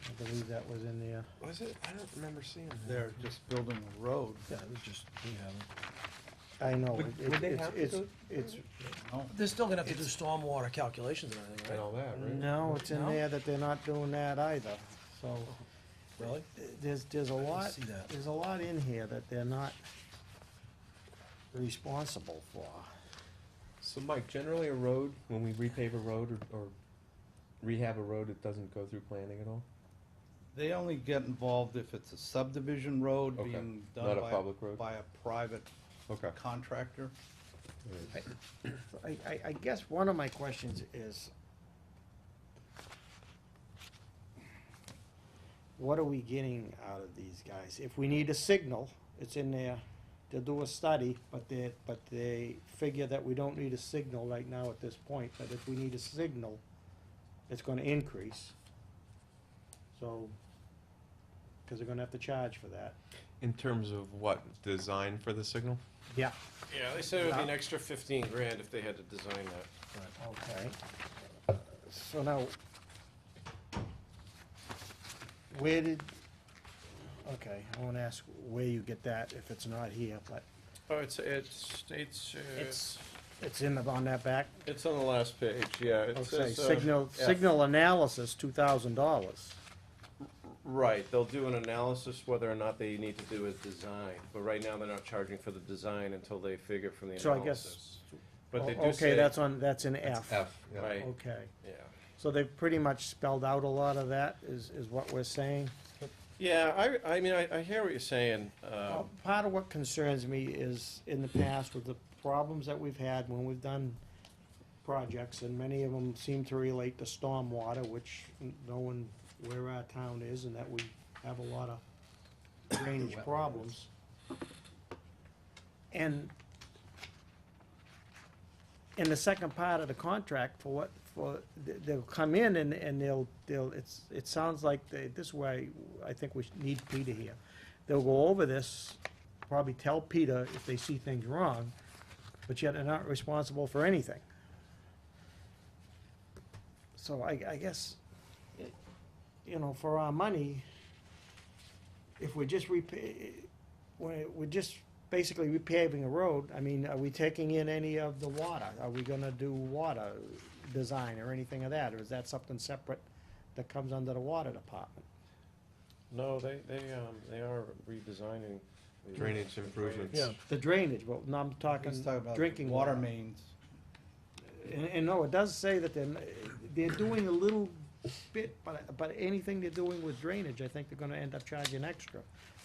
I believe that was in there. Was it? I don't remember seeing that. They're just building a road. Yeah, it was just, we haven't. I know. Would they have to do- It's, No. They're still gonna have to do stormwater calculations and everything, And right? all that, right? no, it's in No? there that they're not doing that either, so. Really? There's a didn't lot, see that. there's a lot in here that they're not responsible for. So Mike, generally a road, when we repave a road or rehab a road, it doesn't go through planning at all? They only get involved if it's a subdivision road Okay, being not done a public road? by a private Okay. contractor. I guess one of my questions is, what are we getting out of these guys? If we need a signal, it's in there, they'll do a study, but they figure that we don't need a signal right now at this point, but if we need a signal, it's gonna increase. So, cause they're gonna have to charge for that. In terms of what, design for the signal? Yeah. Yeah, they said it would be an extra 15 grand if they had to design that. Okay. So now, where did, okay, I wanna ask where you get that if it's not here, but Oh, it's it's in the, on that back? it's on the last page, yeah. It Okay, says, yeah. signal analysis, $2,000. Right, they'll do an analysis whether or not they need to do a design, but right now they're not charging for the design until they figure from the So I analysis. guess- But they do Okay, say. that's in F. F, yeah. Right, Okay, yeah. so they've pretty much spelled out a lot of that, is what we're saying? Yeah, I mean, I hear what you're saying. Well, part of what concerns me is, in the past, with the problems that we've had when we've done projects, and many of them seem to relate to stormwater, which, knowing where our town is, and that we have a lot of drainage problems. And in the second part of the contract, they'll come in and they'll, it sounds like this way, I think we need Peter here. They'll go over this, probably tell Peter if they see things wrong, but yet they're not responsible for anything. So I guess, for our money, if we're just we're just basically repaving a road, I mean, are we taking in any of the water? Are we gonna do water design or anything of that, or is that something separate that comes under the water department? No, they are redesigning. the Drainage improvements. Yeah. The drainage, well, no, I'm He's talking talking about drinking water water. mains. And no, it does say that they're doing a little bit, but anything they're doing with drainage, I think they're gonna end up charging extra.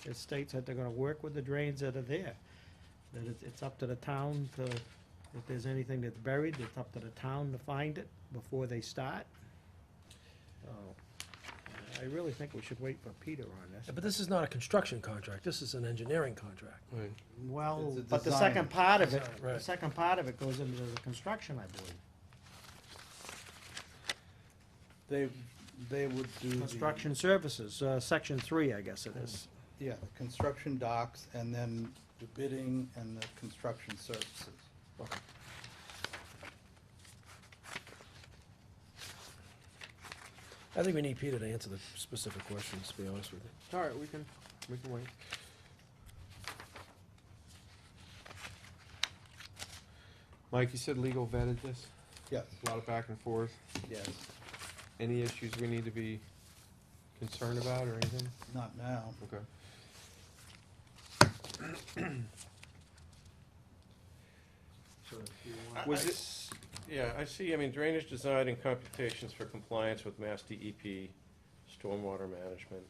It states that they're gonna work with the drains that are there. that it's up to the town to, if there's anything that's buried, it's up to the town to find it before they start. So, I really think we should wait for Peter on Yeah, this. but this is not a construction contract, this is an engineering contract. Right. Well, It's a but the design. second part of it, Design, the right. second part of it goes into the construction, I believe. They would do the. Construction services, section 3, I guess it is. Yeah, the construction docks, and then the bidding and the construction services. Okay. I think we need Peter to answer the specific questions, to be honest with you. All right, we can wait. Mike, you said legal vetted this? Yes, A lot of back and forth. yes, Any issues we need to be concerned about or anything? not now. Okay. So if you want- Was I it- s- Yeah, I see, I mean, drainage design and computations for compliance with Mass DEP, stormwater management.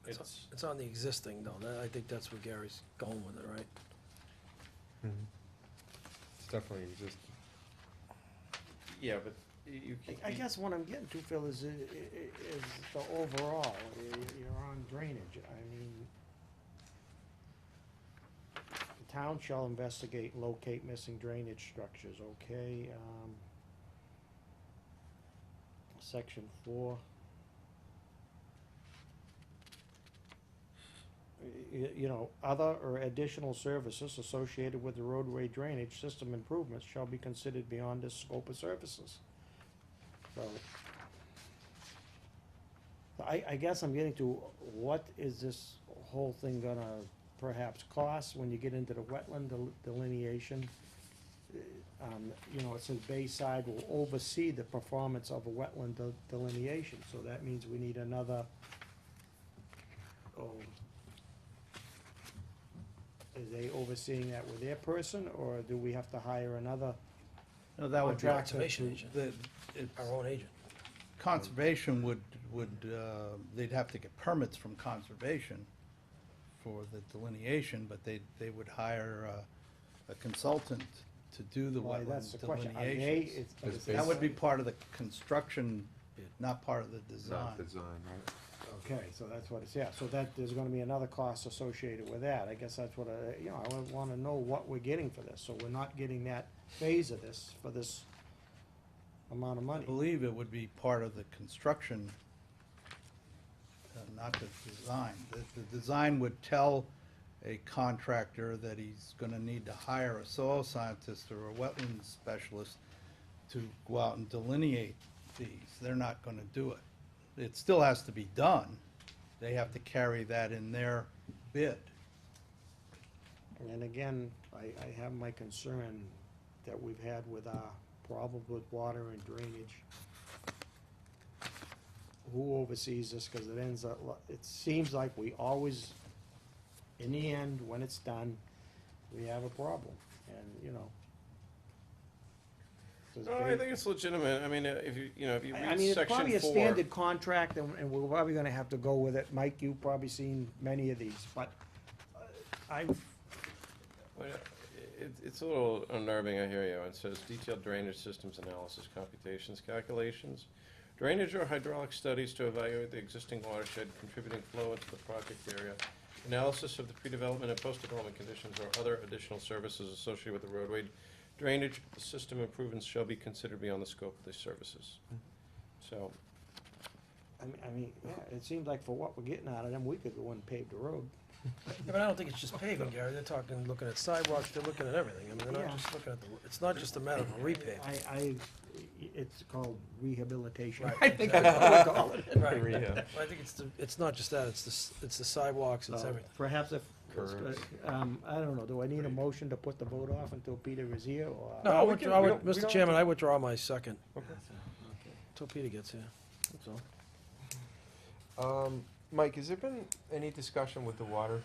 It's, It's on the existing though, I think that's where Gary's going with it, right? It's definitely existing. yeah, but you I guess what I'm getting to, Phil, is the overall, you're on drainage, I mean, the town shall investigate and locate missing drainage structures, okay, section 4. You know, other or additional services associated with the roadway drainage system improvements shall be considered beyond this scope of services. So, I guess I'm getting to, what is this whole thing gonna perhaps cost when you get into the wetland delineation? You know, it says Bayside will oversee the performance of a wetland delineation, so that means we need another, are they overseeing that with their person, or do we have to hire another? No, that would be. Contractor Conservation to- agent, It's, our own agent. conservation would, they'd have to get permits from conservation for the delineation, but they would hire a consultant to do the Why, that's the wetland question. Are they, delineations. it's- That would be part of the construction, Bid. not part of the design. Not design, right? okay, so that's what it's, yeah, so that, there's gonna be another cost associated with that. I guess that's what I, you know, I would wanna know what we're getting for this, so we're not getting that phase of this for this amount of I money. believe it would be part of the construction, not the design. The design would tell a contractor that he's gonna need to hire a soil scientist or a wetlands specialist to go out and delineate these. They're not gonna do it. It still has to be done. They have to carry that in their bid. And again, I have my concern that we've had with our problem with water and drainage. Who oversees this, cause it ends up, it seems like we always, in the end, when it's done, we have a problem, and, you know. Does No, I Bay- think it's legitimate, I mean, if you, if you I read mean, it's section probably a 4. standard contract, and we're probably gonna have to go with it. Mike, you've probably seen many of these, but I've, Well, it's a little unnerving, I hear you. It says detailed drainage systems analysis, computations, calculations, drainage or hydraulic studies to evaluate the existing watershed contributing flow into the project area, analysis of the pre-development and post-development conditions or other additional services associated with the roadway drainage system improvements shall be considered beyond the scope of these services. So, I mean, yeah, it seems like for what we're getting out of them, we could go and pave the road. Yeah, but I don't think it's just paving, Gary, they're talking, looking at sidewalks, they're looking at everything, I mean, they're Yeah. not just looking at it's not just a matter of a repave. It's called rehabilitation. Right. I think that's what we call it. Right, Rehab. I think it's not just that, it's the sidewalks, it's So, everything. Perhaps if, Curves. I don't know, do I need a motion to put the vote off until Peter is here, or? No, I we would, can- I we would, don't- we Mr. don't- Chairman, I withdraw my second, Okay. till Peter gets here, that's all. Mike, has there been any discussion with the water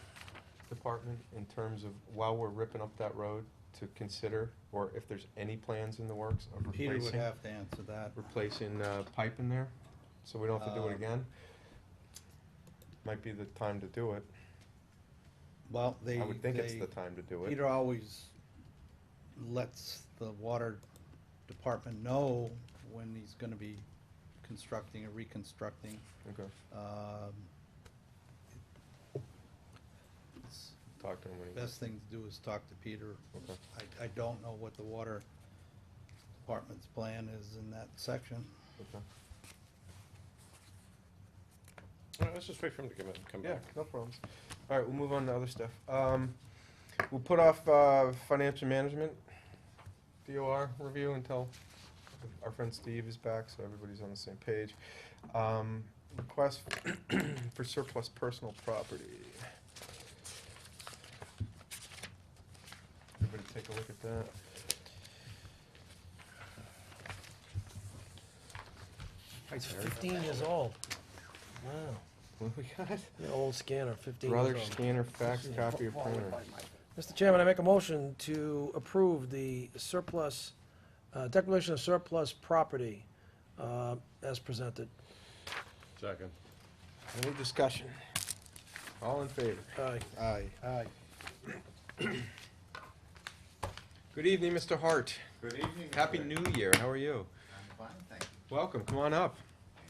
department in terms of, while we're ripping up that road, to consider, or if there's any plans in the works of Peter would replacing, have to answer that. pipe in there, so we don't have to do it Uh, again? Might be the time to do it. Well, I would think it's the time to do it. Peter always lets the water department know when he's gonna be constructing or reconstructing. Okay, Um, it's- talk to him when he. Best thing to do is talk to Peter. Okay. I don't know what the water department's plan is in that section. Okay. All right, let's just wait for him to come Yeah, back. no problems. All right, we'll move on to other stuff. We'll put off financial management, DOR review until our friend Steve is back, so everybody's on the same page. Request for surplus personal property. Everybody take a look at that. It's 15 years old. Wow. What do we got? An old scanner, 15 Brother years old. scanner, fax copy, or printer. Mr. Chairman, I make a motion to approve the surplus, declaration of surplus property as presented. Second. Any discussion? All in favor? Aye. Aye. Aye. Good evening, Mr. Hart. Good evening. Happy Rick. New Year. How are you? I'm fine, thank you. Welcome. Come on up.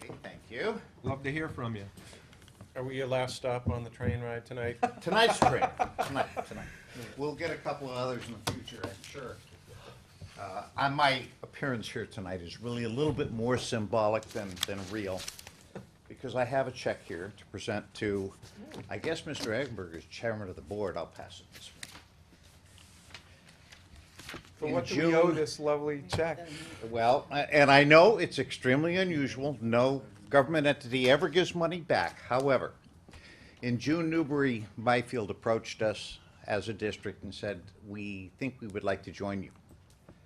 Hey, thank you. Love to hear from you. Are we your last stop on the train ride tonight? Tonight's train, tonight. We'll get a couple of others in the future, I'm sure. My appearance here tonight is really a little bit more symbolic than real, because I have a check here to present to, I guess Mr. Eggenberg is chairman of the board. I'll pass it this way. For In what do we owe June- this lovely check? Well, and I know it's extremely unusual, no government entity ever gives money back. However, in June, Newbury Byfield approached us as a district and said, we think we would like to join you.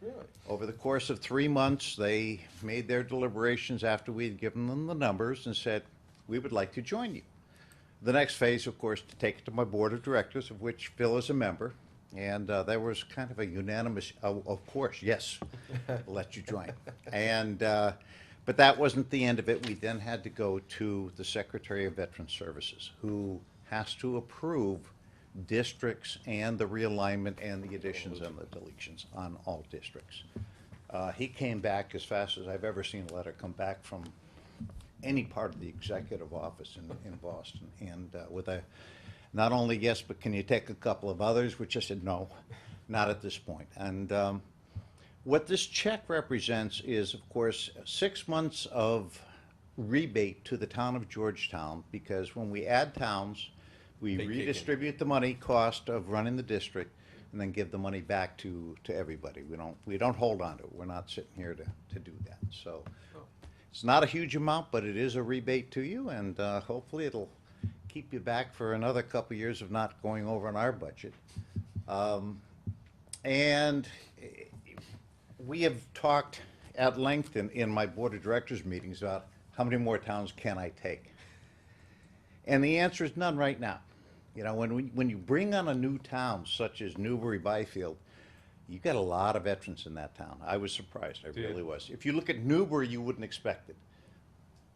Really? Over the course of 3 months, they made their deliberations after we had given them the numbers and said, we would like to join you. The next phase, of course, to take it to my board of directors, of which Phil is a member. And there was kind of a unanimous, of course, yes, we'll let you join. And, but that wasn't the end of it. We then had to go to the Secretary of Veteran Services, who has to approve districts and the realignment and the additions and the deletions on all districts. He came back as fast as I've ever seen a letter come back from any part of the executive office in Boston, and with a, not only yes, but can you take a couple of others, which I said, no, not at this point. And what this check represents is, of course, 6 months of rebate to the town of Georgetown, because when we add towns, we They kick in. redistribute the money cost of running the district and then give the money back to everybody. We don't hold on to it. We're not sitting here to do that. So it's not a huge amount, but it is a rebate to you, and hopefully it'll keep you back for another couple of years of not going over on our budget. And we have talked at length in my board of directors meetings about how many more towns can I take? And the answer is none right now. You know, when you bring on a new town such as Newbury Byfield, you got a lot of veterans in that town. I was surprised, I really was. If you look at Newbury, you wouldn't expect it.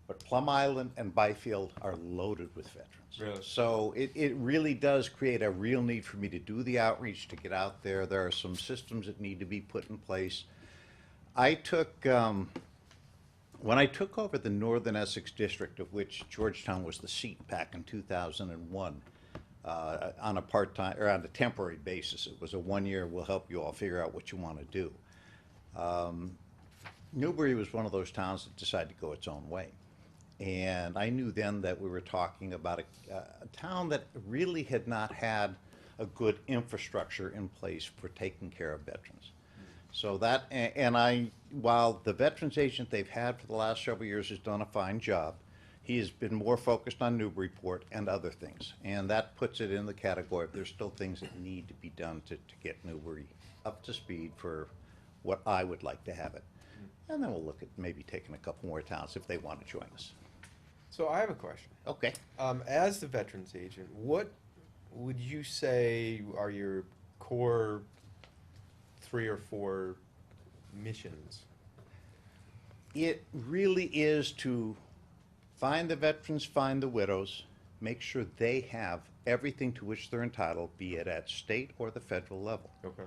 But Plum Island and Byfield are loaded with veterans. Really? So it really does create a real need for me to do the outreach, to get out there. There are some systems that need to be put in place. I took, when I took over the Northern Essex District, of which Georgetown was the seat back in 2001, on a part-time, or on a temporary basis, it was a 1 year, we'll help you all figure out what you want to do. Newbury was one of those towns that decided to go its own way. And I knew then that we were talking about a town that really had not had a good infrastructure in place for taking care of veterans. So that, and while the veterans agent they've had for the last several years has done a fine job, he has been more focused on Newburyport and other things. And that puts it in the category of there's still things that need to be done to get Newbury up to speed for what I would like to have it. And then we'll look at maybe taking a couple more towns if they want to join us. So I have a question. Okay. As the veterans agent, what would you say are your core 3 or 4 missions? It really is to find the veterans, find the widows, make sure they have everything to which they're entitled, be it at state or the federal level. Okay.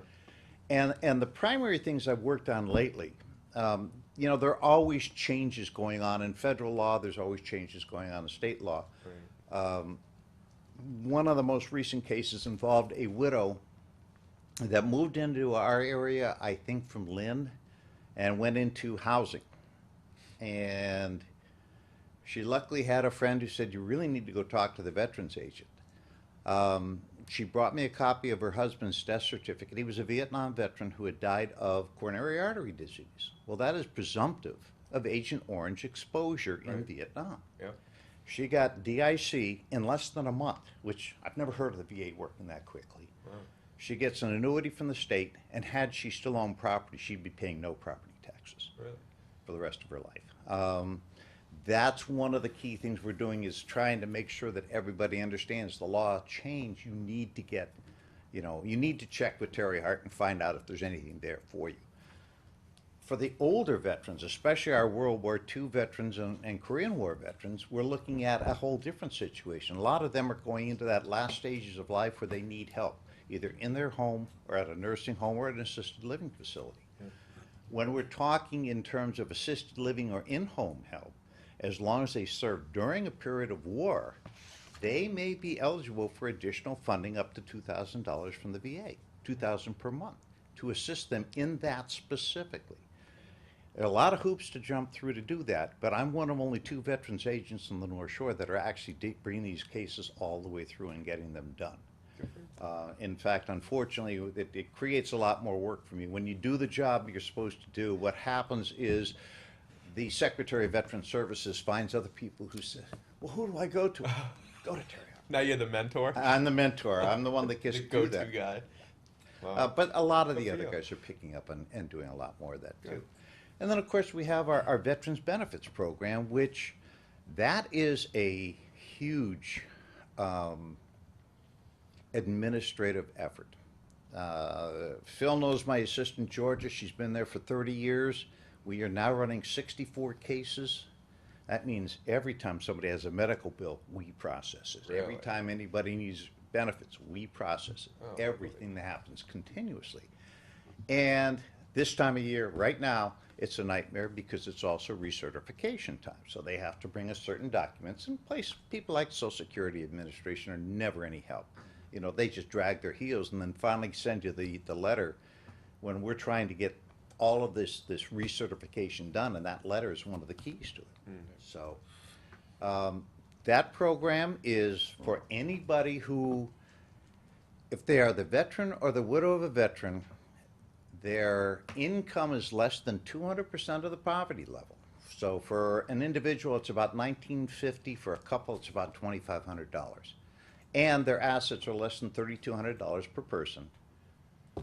And the primary things I've worked on lately, you know, there are always changes going on in federal law, there's always changes going on in state law. One of the most recent cases involved a widow that moved into our area, I think from Lynn, and went into housing. And she luckily had a friend who said, you really need to go talk to the veterans agent. She brought me a copy of her husband's death certificate. He was a Vietnam veteran who had died of coronary artery disease. Well, that is presumptive of Agent Orange exposure in Vietnam. Yeah. She got DIC in less than a month, which I've never heard of the VA working that quickly. Wow. She gets an annuity from the state, and had she still owned property, she'd be paying no property taxes Really? for the rest of her life. That's one of the key things we're doing, is trying to make sure that everybody understands the law change. You need to get, you know, you need to check with Terry Hart and find out if there's anything there for you. For the older veterans, especially our World War II veterans and Korean War veterans, we're looking at a whole different situation. A lot of them are going into that last stages of life where they need help, either in their home or at a nursing home or an assisted living facility. When we're talking in terms of assisted living or in-home help, as long as they serve during a period of war, they may be eligible for additional funding up to $2,000 from the VA, $2,000 per month, to assist them in that specifically. There are a lot of hoops to jump through to do that, but I'm one of only 2 veterans agents on the North Shore that are actually bringing these cases all the way through and getting them done. In fact, unfortunately, it creates a lot more work for me. When you do the job you're supposed to do, what happens is the Secretary of Veteran Services finds other people who say, well, who do I go to? Go to Terry Hart. Now you're the mentor? I'm the mentor. I'm the one that gets The to do go-to that. guy. Wow. But a lot of Good the for other you. guys are picking up and doing a lot more of that too. Good. And then, of course, we have our Veterans Benefits Program, which that is a huge administrative effort. Phil knows my assistant Georgia. She's been there for 30 years. We are now running 64 cases. That means every time somebody has a medical bill, we process it. Every Really? time anybody needs benefits, we process it. Oh, Everything that happens continuously. And this time of year, right now, it's a nightmare because it's also recertification time. So they have to bring us certain documents. In place, people like Social Security Administration are never any help. You know, they just drag their heels and then finally send you the letter when we're trying to get all of this recertification done, and that letter is one of the keys to it. So that program is for anybody who, if they are the veteran or the widow of a veteran, their income is less than 200% of the poverty level. So for an individual, it's about $1,950. For a couple, it's about $2,500. And their assets are less than $3,200 per person.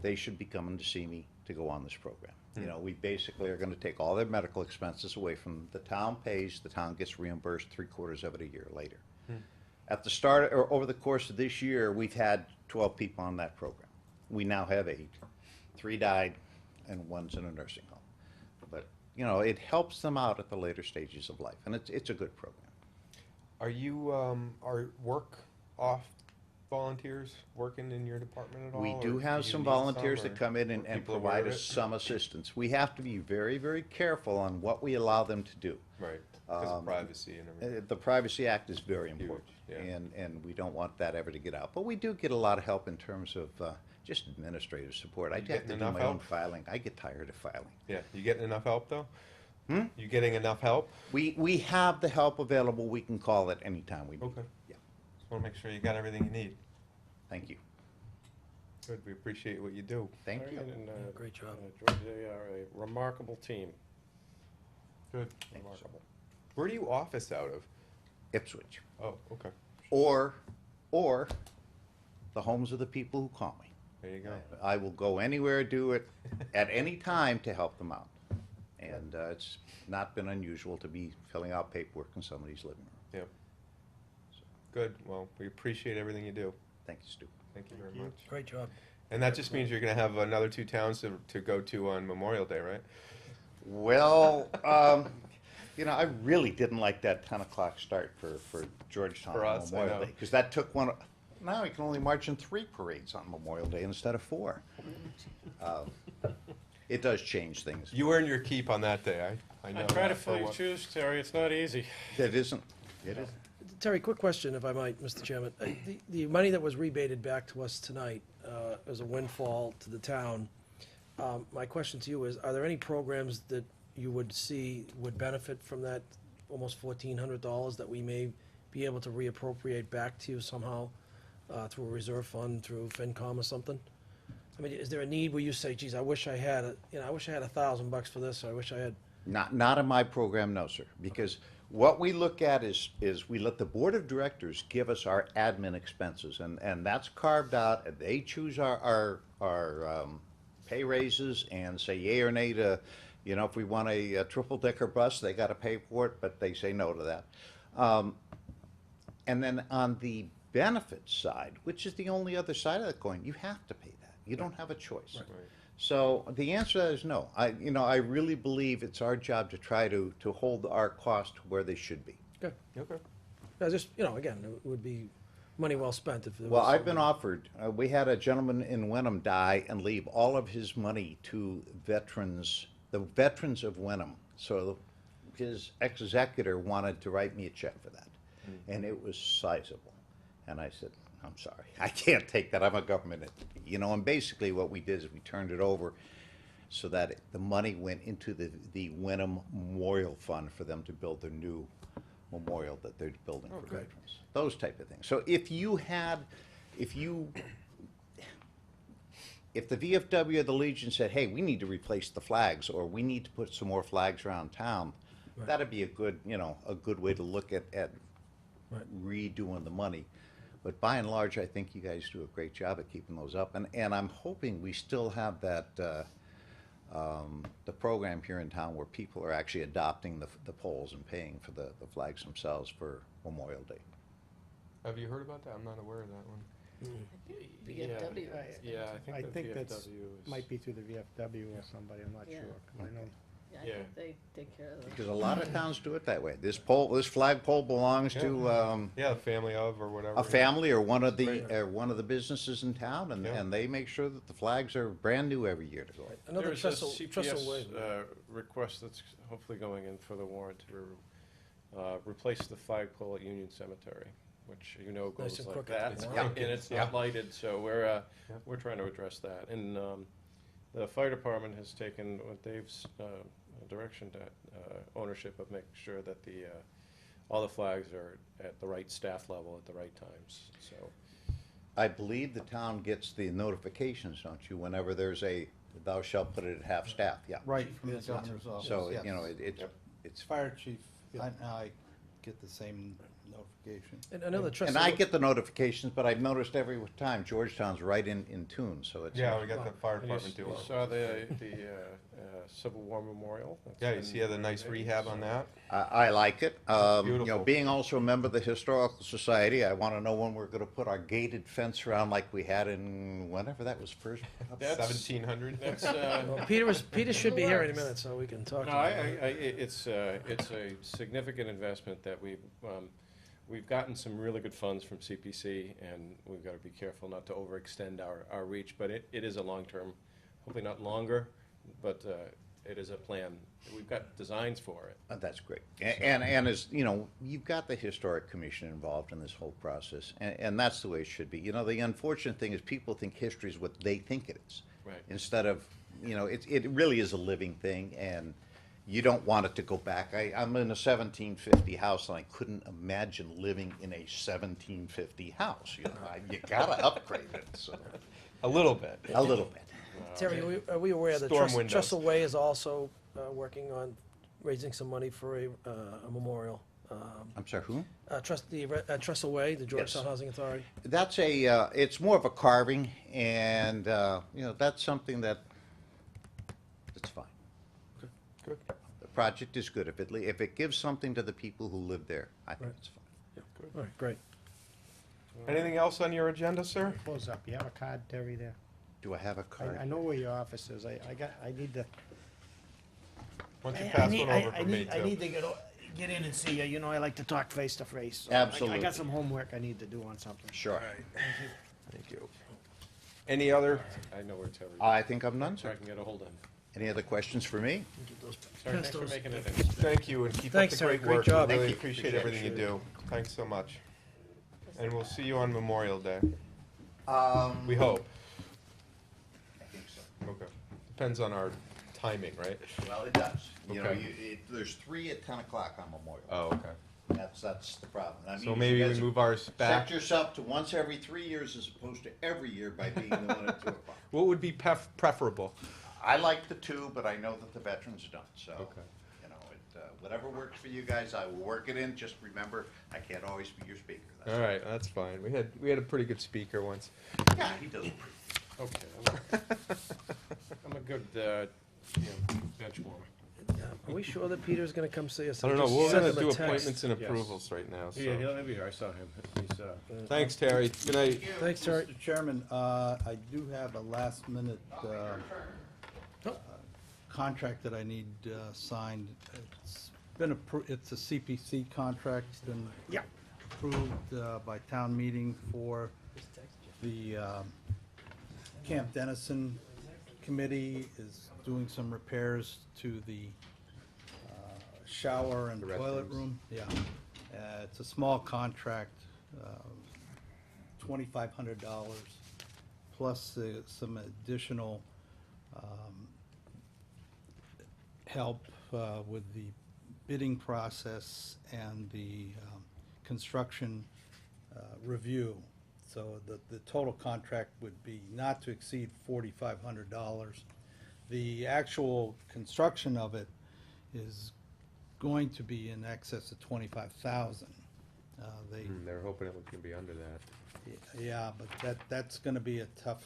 They should be coming to see me to go on this program. You know, we basically are going to take all their medical expenses away from them. The town pays, the town gets reimbursed 3/4 of it a year later. At the start, or over the course of this year, we've had 12 people on that program. We now have 8. 3 died, and 1's in a nursing home. But, you know, it helps them out at the later stages of life, and it's a good program. Are you, are work off volunteers working in your department at all? We or do have you some need volunteers some, that or come in and are people aware provide of us it? some assistance. We have to be very, very careful on what we allow them to do. Right, because of privacy and everything. The Privacy Act is very important, yeah. and we don't want that ever to get out. But we do get a lot of help in terms of just administrative support. I You have getting to do enough my own help? filing. I get tired of filing. Yeah, you getting enough help though? Hmm? You getting enough help? We have the help available. We can call it anytime we need. Okay. Yeah. Just want to make sure you got everything you need. Thank you. Good, we appreciate what you do. Thank you. And, Great job. George, they are a remarkable team. Good. Thank you, sir. Remarkable. Where do you office out of? Ipswich. Oh, okay. Or the homes of the people who call me. There you go. I will go anywhere, do it at any time to help them out. And it's not been unusual to be filling out paperwork in somebody's living room. Yep. Good, well, we appreciate everything you do. Thank you, Stu. Thank you very much. Great job. And that just means you're gonna have another 2 towns to go to on Memorial Day, right? Well, You know, I really didn't like that 10 o'clock start for Georgetown For on us, I Memorial know. Day, because that took one, now you can only march in 3 parades on Memorial Day instead of 4. It does change things. You earn your keep on that day, I know I try to that for fill your one. shoes, Terry, it's not easy. It isn't, it isn't. Terry, quick question, if I might, Mr. Chairman. The money that was rebated back to us tonight as a windfall to the town. My question to you is, are there any programs that you would see would benefit from that almost $1,400 that we may be able to reappropriate back to you somehow through a reserve fund, through FinCom or something? I mean, is there a need where you say, geez, I wish I had, I wish I had $1,000 for this, or I wish I had. Not in my program, no, sir, because what we look at is we let the board of directors give us our admin expenses, and that's carved out, and they choose our pay raises and say yay or nay to, you know, if we want a triple-decker bus, they gotta pay for it, but they say no to that. And then on the benefits side, which is the only other side of the coin, you have to pay that. You don't have a choice. So the answer to that is no. I really believe it's our job to try to hold our costs where they should be. Okay. Okay. Just, again, it would be money well spent if there was. Well, I've been offered, we had a gentleman in Wenham die and leave all of his money to veterans, the veterans of Wenham. So his executor wanted to write me a check for that, and it was sizable. And I said, I'm sorry, I can't take that, I'm a government entity. And basically what we did is we turned it over so that the money went into the Wenham Memorial Fund for them to build their new memorial that they're building for veterans. Those type of things. So if the VFW or the Legion said, hey, we need to replace the flags, or we need to put some more flags around town, that'd be a good way to look at redoing the money. But by and large, I think you guys do a great job at keeping those up, and I'm hoping we still have that the program here in town where people are actually adopting the poles and paying for the flags themselves for Memorial Day. Have you heard about that? I'm not aware of that one. VFW. Yeah, I think the that's, VFW is. might be through the VFW or somebody, I'm not Yeah. sure. 'Cause I know Yeah, I Yeah. think they take care of those. Because a lot of towns do it that way. This flag pole belongs to Yeah, the family of or whatever. a family or one of Right. the businesses in town, and, Yeah. and they make sure that the flags are brand new every year to go. Another There's a trestle way. CPS request that's hopefully going in for the warrant to replace the flagpole at Union Cemetery, which Nice goes and like crooked. that, It's and crooked. it's Yeah. not lighted, so we're trying to address that. And the fire department has taken Dave's direction to ownership of making sure that all the flags are at the right staff level at the right times, so. I believe the town gets the notifications, don't you, whenever there's a thou shalt put it at half staff, yeah. Right, from the governor's office. So, yes. it's, Fire chief, I get the same notification. And another and trestle. I get the notifications, but I've noticed every time Georgetown's right in tune, so it's. Yeah, we got the fire And you department doing you it. saw the Civil War Memorial? That's Yeah, you been see the nice renovated, rehab so- on that? I like it. beautiful. Being also a member of the Historical Society, I want to know when we're going to put our gated fence around like we had in whenever that was first. That's- 1700? That's, Well, Peter should be here any minute, so we can talk. no, it's a significant investment that we've gotten some really good funds from CPC, and we've got to be careful not to overextend our reach, but it is a long-term, hopefully not longer, but it is a plan. We've got designs for it. That's great. And as, you've got the Historic Commission involved in this whole process, and that's the way it should be. The unfortunate thing is people think history is what they think it is. Right. Instead of, it really is a living thing, and you don't want it to go back. I'm in a 1750 house, and I couldn't imagine living in a 1750 house. You gotta upgrade it, so, A little bit. a little bit. Terry, are we aware that Storm windows. Trestle Way is also working on raising some money for a memorial? I'm sorry, who? Trestle Way, the Georgetown Yes. Housing Authority. That's it's more of a carving, and, that's something it's fine. Good. The project is good. If it gives something to the people who live there, I think Right. it's fine. All right, great. Anything else on your agenda, sir? Close up, you have a card, Terry, there? Do I have a card? I know where your office is, I need to Why don't you I pass need, one I, over I for me need, I too? need to get in and see you, you know, I like to talk face to face. so Absolutely. I got some homework I need to do on something. Sure. Thank you. Any other? I know where Terry, I think I'm done, so I sir. can get a hold of him. Any other questions for me? Terry, thanks for making it in. Thank you, and keep up Thanks, the Terry. great Great work. job. We really Thank you. appreciate everything you do. Thanks so much. And we'll see you on Memorial Day. We hope. I think so. Okay. Depends on our timing, right? Well, it does. You know, Okay. there's 3 at 10 o'clock on Memorial. Oh, okay. That's the problem. I mean, So if maybe you we guys move ours back. Set yourself to once every 3 years as opposed to every year by being the one at 2 o'clock. What would be preferable? I like the 2, but I know that the veterans don't, so. Okay. You know, whatever works for you guys, I will work it in. Just remember, I can't always be your speaker. That's All right, that's fine. We had a pretty good speaker once. Yeah, he does. Okay. I'm a good, bench warmer. Are we sure that Peter's gonna come see us? I don't know. Just We're send gonna him a do text. appointments and Yes. approvals right now. Yeah, So. he'll be here. I saw him. He's, Thanks, Terry. Good night. Thanks, Terry. Mr. Chairman, I do have a last-minute contract that I need signed. It's a CPC contract, it's been approved by town meeting for the Camp Dennison Committee is doing some repairs to the shower and The toilet restrooms. room. Yeah. It's a small contract, $2,500 plus some additional help with the bidding process and the construction review. So the total contract would be not to exceed $4,500. The actual construction of it is going to be in excess of 25,000. They're hoping it can be under that. Yeah, but that's gonna be a tough,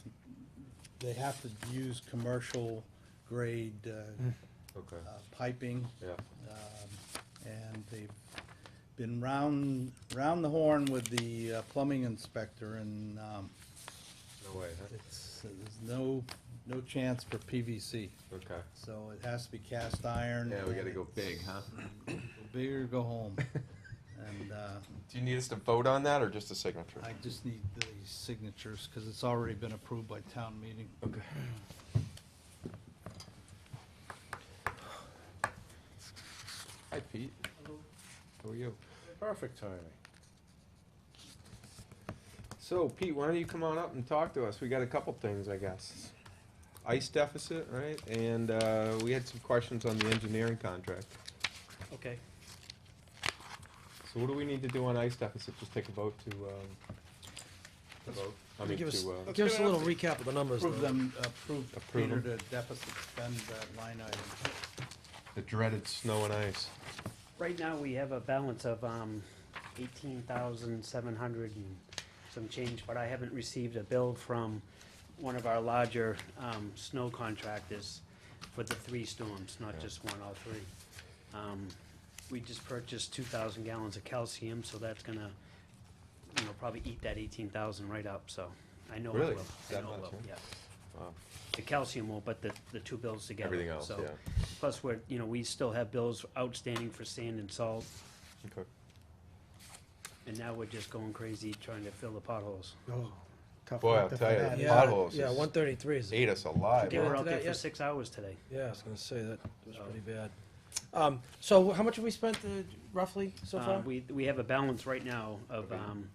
they have to use commercial grade Okay. piping. Yeah. And they've been round the horn with the plumbing inspector, and No way, huh? there's no chance for PVC. Okay. So it has to be cast iron. Yeah, we gotta go big, huh? Go big or go home. And Do you need us to vote on that or just a signature? I just need the signatures, because it's already been approved by town meeting. Okay. Hi, Pete. How are you? perfect timing. So, Pete, why don't you come on up and talk to us? We got a couple things, I guess. Ice deficit, right? And we had some questions on the engineering contract. Okay. So what do we need to do on ice deficit? Just take a vote to vote? I mean, Give us, to, give us a little recap of the numbers. Approve though. approve Approve Peter them. to deficit spend that line item. the dreaded snow and ice. Right now, we have a balance of 18,700 and some change, but I haven't received a bill from one of our larger snow contractors for the 3 storms, not just one, all 3. We just purchased 2,000 gallons of calcium, so that's gonna, probably eat that 18,000 right up, so I know it will. Really? I That know it much, will, huh? yeah. Wow. The calcium will, but the 2 bills together. Everything else, so. yeah. Plus, we still have bills outstanding for sand and salt, Okay. and now we're just going crazy trying to fill the potholes. Oh, tough Boy, I'll winter tell for you, that. Yeah, potholes yeah, is- 133 is. Ate us alive. They Yeah. were into out there that for yet? 6 hours today. Yeah, I was gonna say that was pretty bad. So how much have we spent roughly so far? We have a balance right now of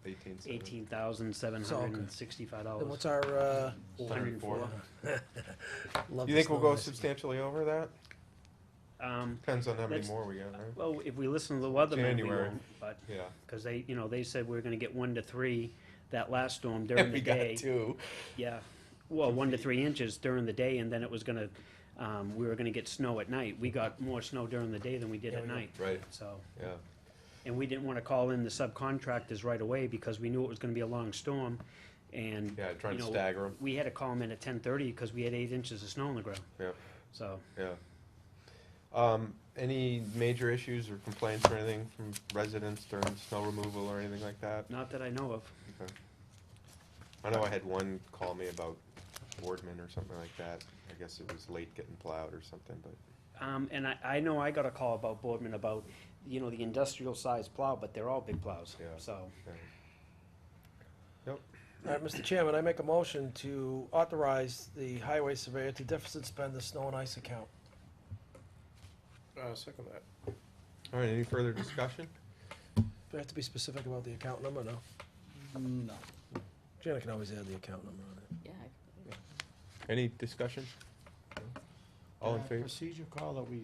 18. $18,765. Then what's our, 104. love You the think we'll snow go and ice. substantially over that? Depends on how many That's- more we got, right? Well, if we listen to the weathermen, we January. won't, but, Yeah. because they said we were gonna get 1 to 3 that last storm during the We day. got 2. Yeah, well, 1 to 3 inches during the day, and then it was gonna, we were gonna get snow at night. We got more snow during the day than we did at night, Right, so. yeah. And we didn't wanna call in the subcontractors right away because we knew it was gonna be a long storm, and. Yeah, trying to you know, stagger 'em. We had to call them in at 10:30 because we had 8 inches of snow on the ground, Yeah, so. yeah. Any major issues or complaints or anything from residents during snow removal or anything like that? Not that I know of. Okay. I know I had one call me about Boardman or something like that. I guess it was late getting plowed or something, but And I know I got a call about Boardman about, you know, the industrial sized plow, but they're all big plows, Yeah. so. All right, Mr. Chairman, I make a motion to authorize the highway surveyor to deficit spend the snow and ice account. Second that. All right, any further discussion? Do I have to be specific about the account number? No. No. Janet can always add the account number on it. Yeah, Any discussion? All in favor? Procedure call that we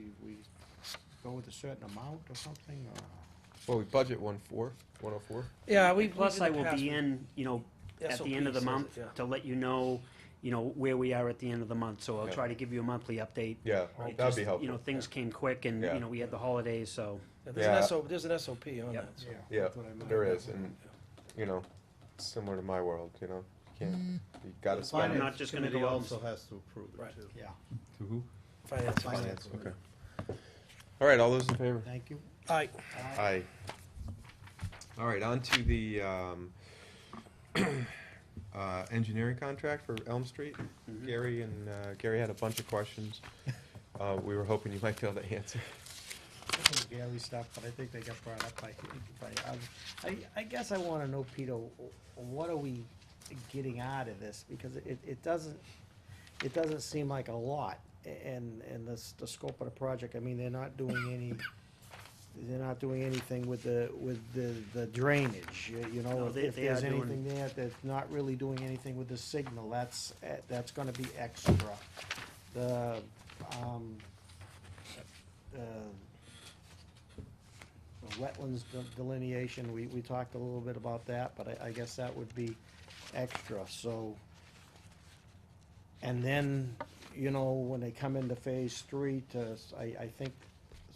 go with a certain amount or something, or? Well, we budget 104. Yeah, Plus, I will be in, you know, at the end of the SOP says month it, yeah. to let you know, where we are at the end of the month, so I'll Yeah. try to give you a monthly update. Yeah, It that'd just, be helpful. things came quick and, Yeah. we had the holidays, so. Yeah, Yeah. there's an SOP on Yep. that, so. Yeah, that's what I meant. there is, and, similar to my world, you can't, you gotta spend I'm it. not just gonna Committee go out and also has to approve it Right. too. Yeah, To who? Finance. Finance. Okay. All right, all those in favor? thank you. Aye. Aye. All right, on to the engineering contract for Elm Street. Mhm. Gary had a bunch of questions. We were hoping you might be able to answer. Gary stuff, but I think they got brought up by I guess I wanna know, Peter, what are we getting out of this? Because it doesn't seem like a lot, and the scope of the project, I mean, they're not doing anything with the drainage, No, if they there's are doing- anything there that's not really doing anything with the signal, that's gonna be extra. The, the wetlands delineation, we talked a little bit about that, but I guess that would be extra, so. And then, when they come into phase 3 I think,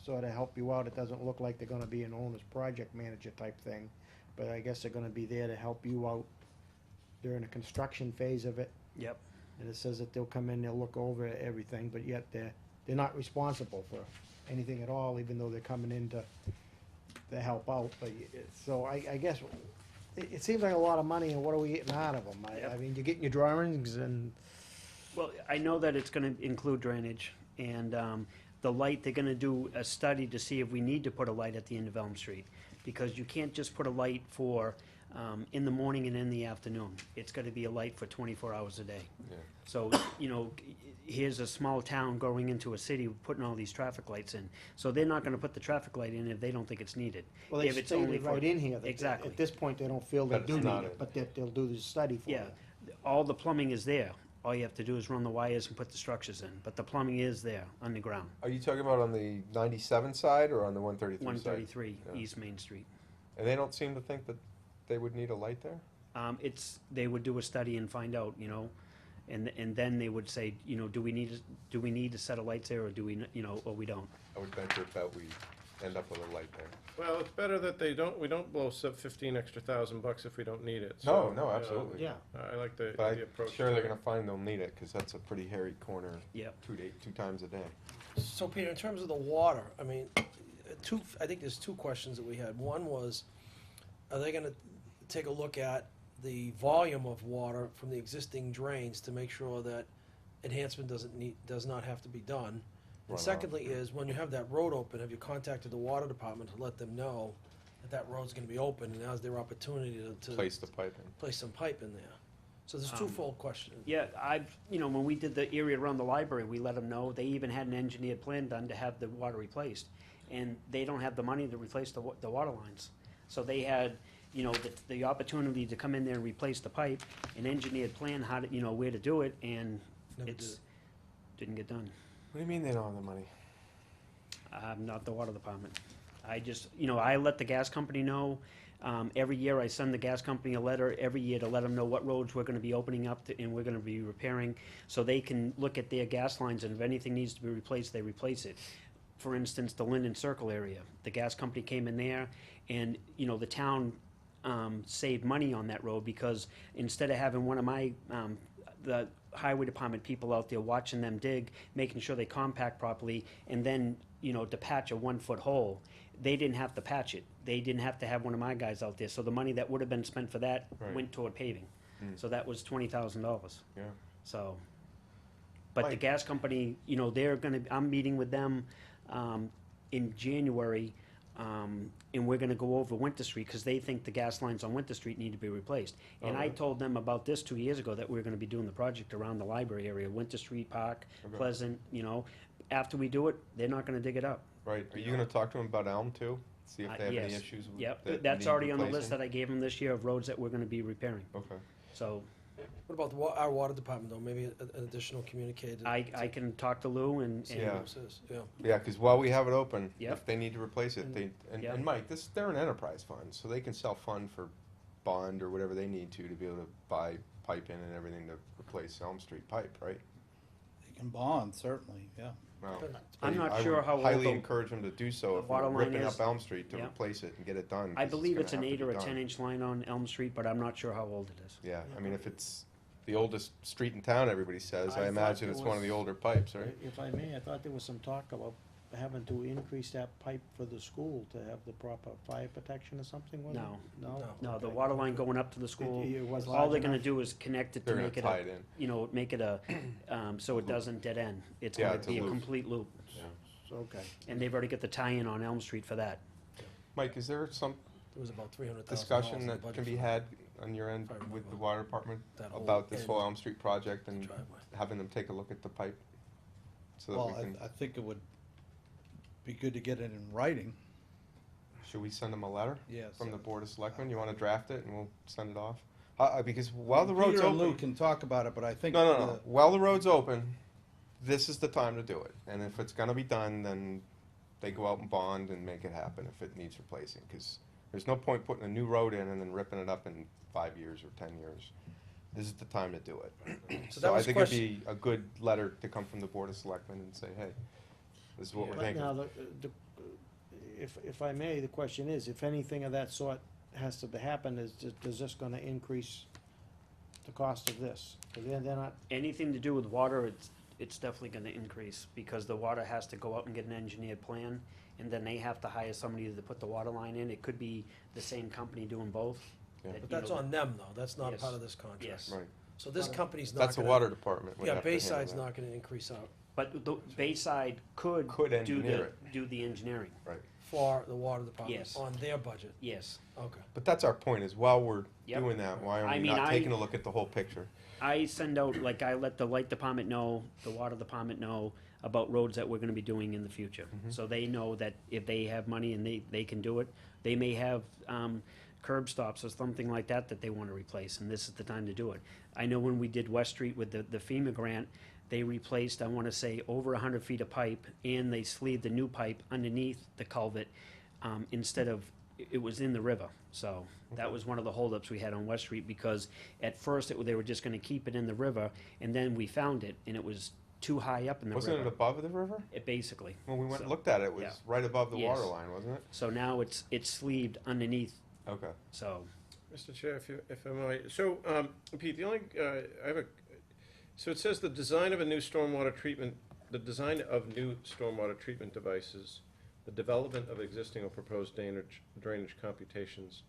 sort of help you out, it doesn't look like they're gonna be an owner's project manager type thing, but I guess they're gonna be there to help you out during the construction phase of it. Yep. And it says that they'll come in, they'll look over everything, but yet they're not responsible for anything at all, even though they're coming in to help out, but, so I guess, it seems like a lot of money, and what are we getting out of them? I Yep. mean, you're getting your drawings and, Well, I know that it's gonna include drainage, and, the light, they're gonna do a study to see if we need to put a light at the end of Elm Street. Because you can't just put a light for, in the morning and in the afternoon. It's gotta be a light for 24 hours a day. Yeah. So, here's a small town going into a city, putting all these traffic lights in. So they're not gonna put the traffic light in if they don't think it's needed. well, they If it's only stated for- right in here that Exactly. at this point, they don't feel they That do it's need not it, it. but that they'll do the study for Yeah, it. all the plumbing is there. All you have to do is run the wires and put the structures in, but the plumbing is there underground. Are you talking about on the 97 side or on the 133 side? 133 Yeah. East Main Street. And they don't seem to think that they would need a light there? They would do a study and find out, and then they would say, do we need a set of lights there, or do we, or we don't? I would venture bet we end up with a light there. Well, it's better that we don't blow sub 15 extra $1,000 if we don't need it. No, So, no, absolutely. Yeah, I like the But I'm approach. sure to they're it. gonna find they'll need it, because that's a pretty hairy corner Yep. two times a day. So Peter, in terms of the water, I mean, I think there's two questions that we had. One was, are they gonna take a look at the volume of water from the existing drains to make sure that enhancement does not have to be done? Run And off. secondly is, when you have that road open, have you contacted the water department to let them know that road's gonna be open, and now's their opportunity to Place the pipe in. place some pipe in there? So there's twofold question. Yeah, when we did the area around the library, we let them know. They even had an engineered plan done to have the water replaced. And they don't have the money to replace the water lines. So they had, the opportunity to come in there and replace the pipe, an engineered plan, how to, where to do it, and Never didn't get done. What do you mean they don't have the money? I'm not the water department. I just, I let the gas company know. Every year I send the gas company a letter every year to let them know what roads we're gonna be opening up and we're gonna be repairing, so they can look at their gas lines, and if anything needs to be replaced, they replace it. For instance, the Linden Circle area, the gas company came in there, and, the town saved money on that road, because instead of having one of my, the highway department people out there watching them dig, making sure they compact properly, and then, to patch a 1-foot hole, they didn't have to patch it. They didn't have to have one of my guys out there, so the money that would have been spent for that Right. went toward paving. Mm. So that was $20,000, Yeah. so. But the Mike. gas company, you know, they're gonna, I'm meeting with them, in January, and we're gonna go over Winter Street, cause they think the gas lines on Winter Street need to be replaced. And I really? told them about this 2 years ago, that we were gonna be doing the project around the library area, Winter Street Park, Okay. Pleasant, you know. After we do it, they're not gonna dig it up. Right, are you gonna talk to them about Elm too? See if they have any Yes. issues with Yep, that that's need already on the list replacing? that I gave them this year of roads that we're gonna be repairing. Okay, So What about our water department though, maybe an additional communicated? I can talk to Lou and Yeah. Yeah. yeah, cause while we have it open, Yep. if they need to replace it, Yep. and Mike, they're an enterprise fund, so they can self-fund for bond or whatever they need to be able to buy pipe in and everything to replace Elm Street pipe, right? They can bond, certainly, yeah. Well, I'm not I sure would how old highly the- encourage them to do so the if water we're line ripping is. up Elm Street to Yep. replace it and get it done. I 'cause believe gonna it's an have to 8 be or a done. 10-inch line on Elm Street, but I'm not sure how old it is. Yeah, I mean, if it's the oldest street in town, everybody says, I I thought imagine there it's one of the was- older pipes, right? If I may, I thought there was some talk about having to increase that pipe for the school to have the proper fire protection or something, was it? No. No? No, the Okay. water line going up to the school, It was all large they're gonna enough? do is connect it to They're gonna make it tie a, it in. you know, make it a, so it doesn't dead end. It's Yeah, gonna it's a be a loop. complete loop, Okay. and they've already got the tie-in on Elm Street for that. Mike, is there some There was about $300,000 discussion in the that budget can be for had on your end If I with the remember. water department that whole about this end whole Elm Street project and driveway. having them take a look at the pipe? So that Well, we can, I think it would be good to get it in writing, should we send them a letter yes. from the Board of Selectmen? You wanna draft it and we'll send it off? Because while the road's Peter and Lou open. can talk about it, but I think. No, the- while the road's open, this is the time to do it. And if it's gonna be done, then they go out and bond and make it happen if it needs replacing. Cause there's no point putting a new road in and then ripping it up in 5 years or 10 years. This is the time to do it. So that So I was think it'd be a good letter to come from the Board of Selectmen and say, hey, this is what we're But thinking. now, if I may, the question is, if anything of that sort has to happen, is this gonna increase the cost of this? 'Cause they're not, Anything to do with water, it's definitely gonna increase, because the water has to go out and get an engineered plan, and then they have to hire somebody to put the water line in. It could be the same company doing both. Yeah. that, But you that's know, on them though, that's not Yes. part of this contract. Yes. Right. So this company's not That's the gonna. water department would Yeah, have to handle Bayside's that. not gonna increase out But the Bayside could Could do engineer do the engineering, Right. for the water department Yes. on their budget. yes. Okay. But that's our point, is while we're Yep. doing that, why are I we mean, not I- taking a look at the whole picture? I send out, like, I let the light department know, the water department know about roads that we're gonna be doing in the future. So they know that if they have money and they can do it, they may have, curb stops or something like that that they wanna replace, and this is the time to do it. I know when we did West Street with the FEMA grant, they replaced, I wanna say, over 100 feet of pipe, and they sleeved the new pipe underneath the culvert, instead of, it was in the river. So that was one of the holdups we had on West Street, because at first they were just gonna keep it in the river, and then we found it, and it was too high up in the Wasn't it river. above the river? Basically. When we went and So- looked at it, it was yeah. right above the Yes. water line, wasn't it? So now it's sleeved underneath, Okay. so, Mr. Chair, if I might, so, Pete, the only, I have a, so it says the design of new stormwater treatment devices, the development of existing or proposed drainage computations,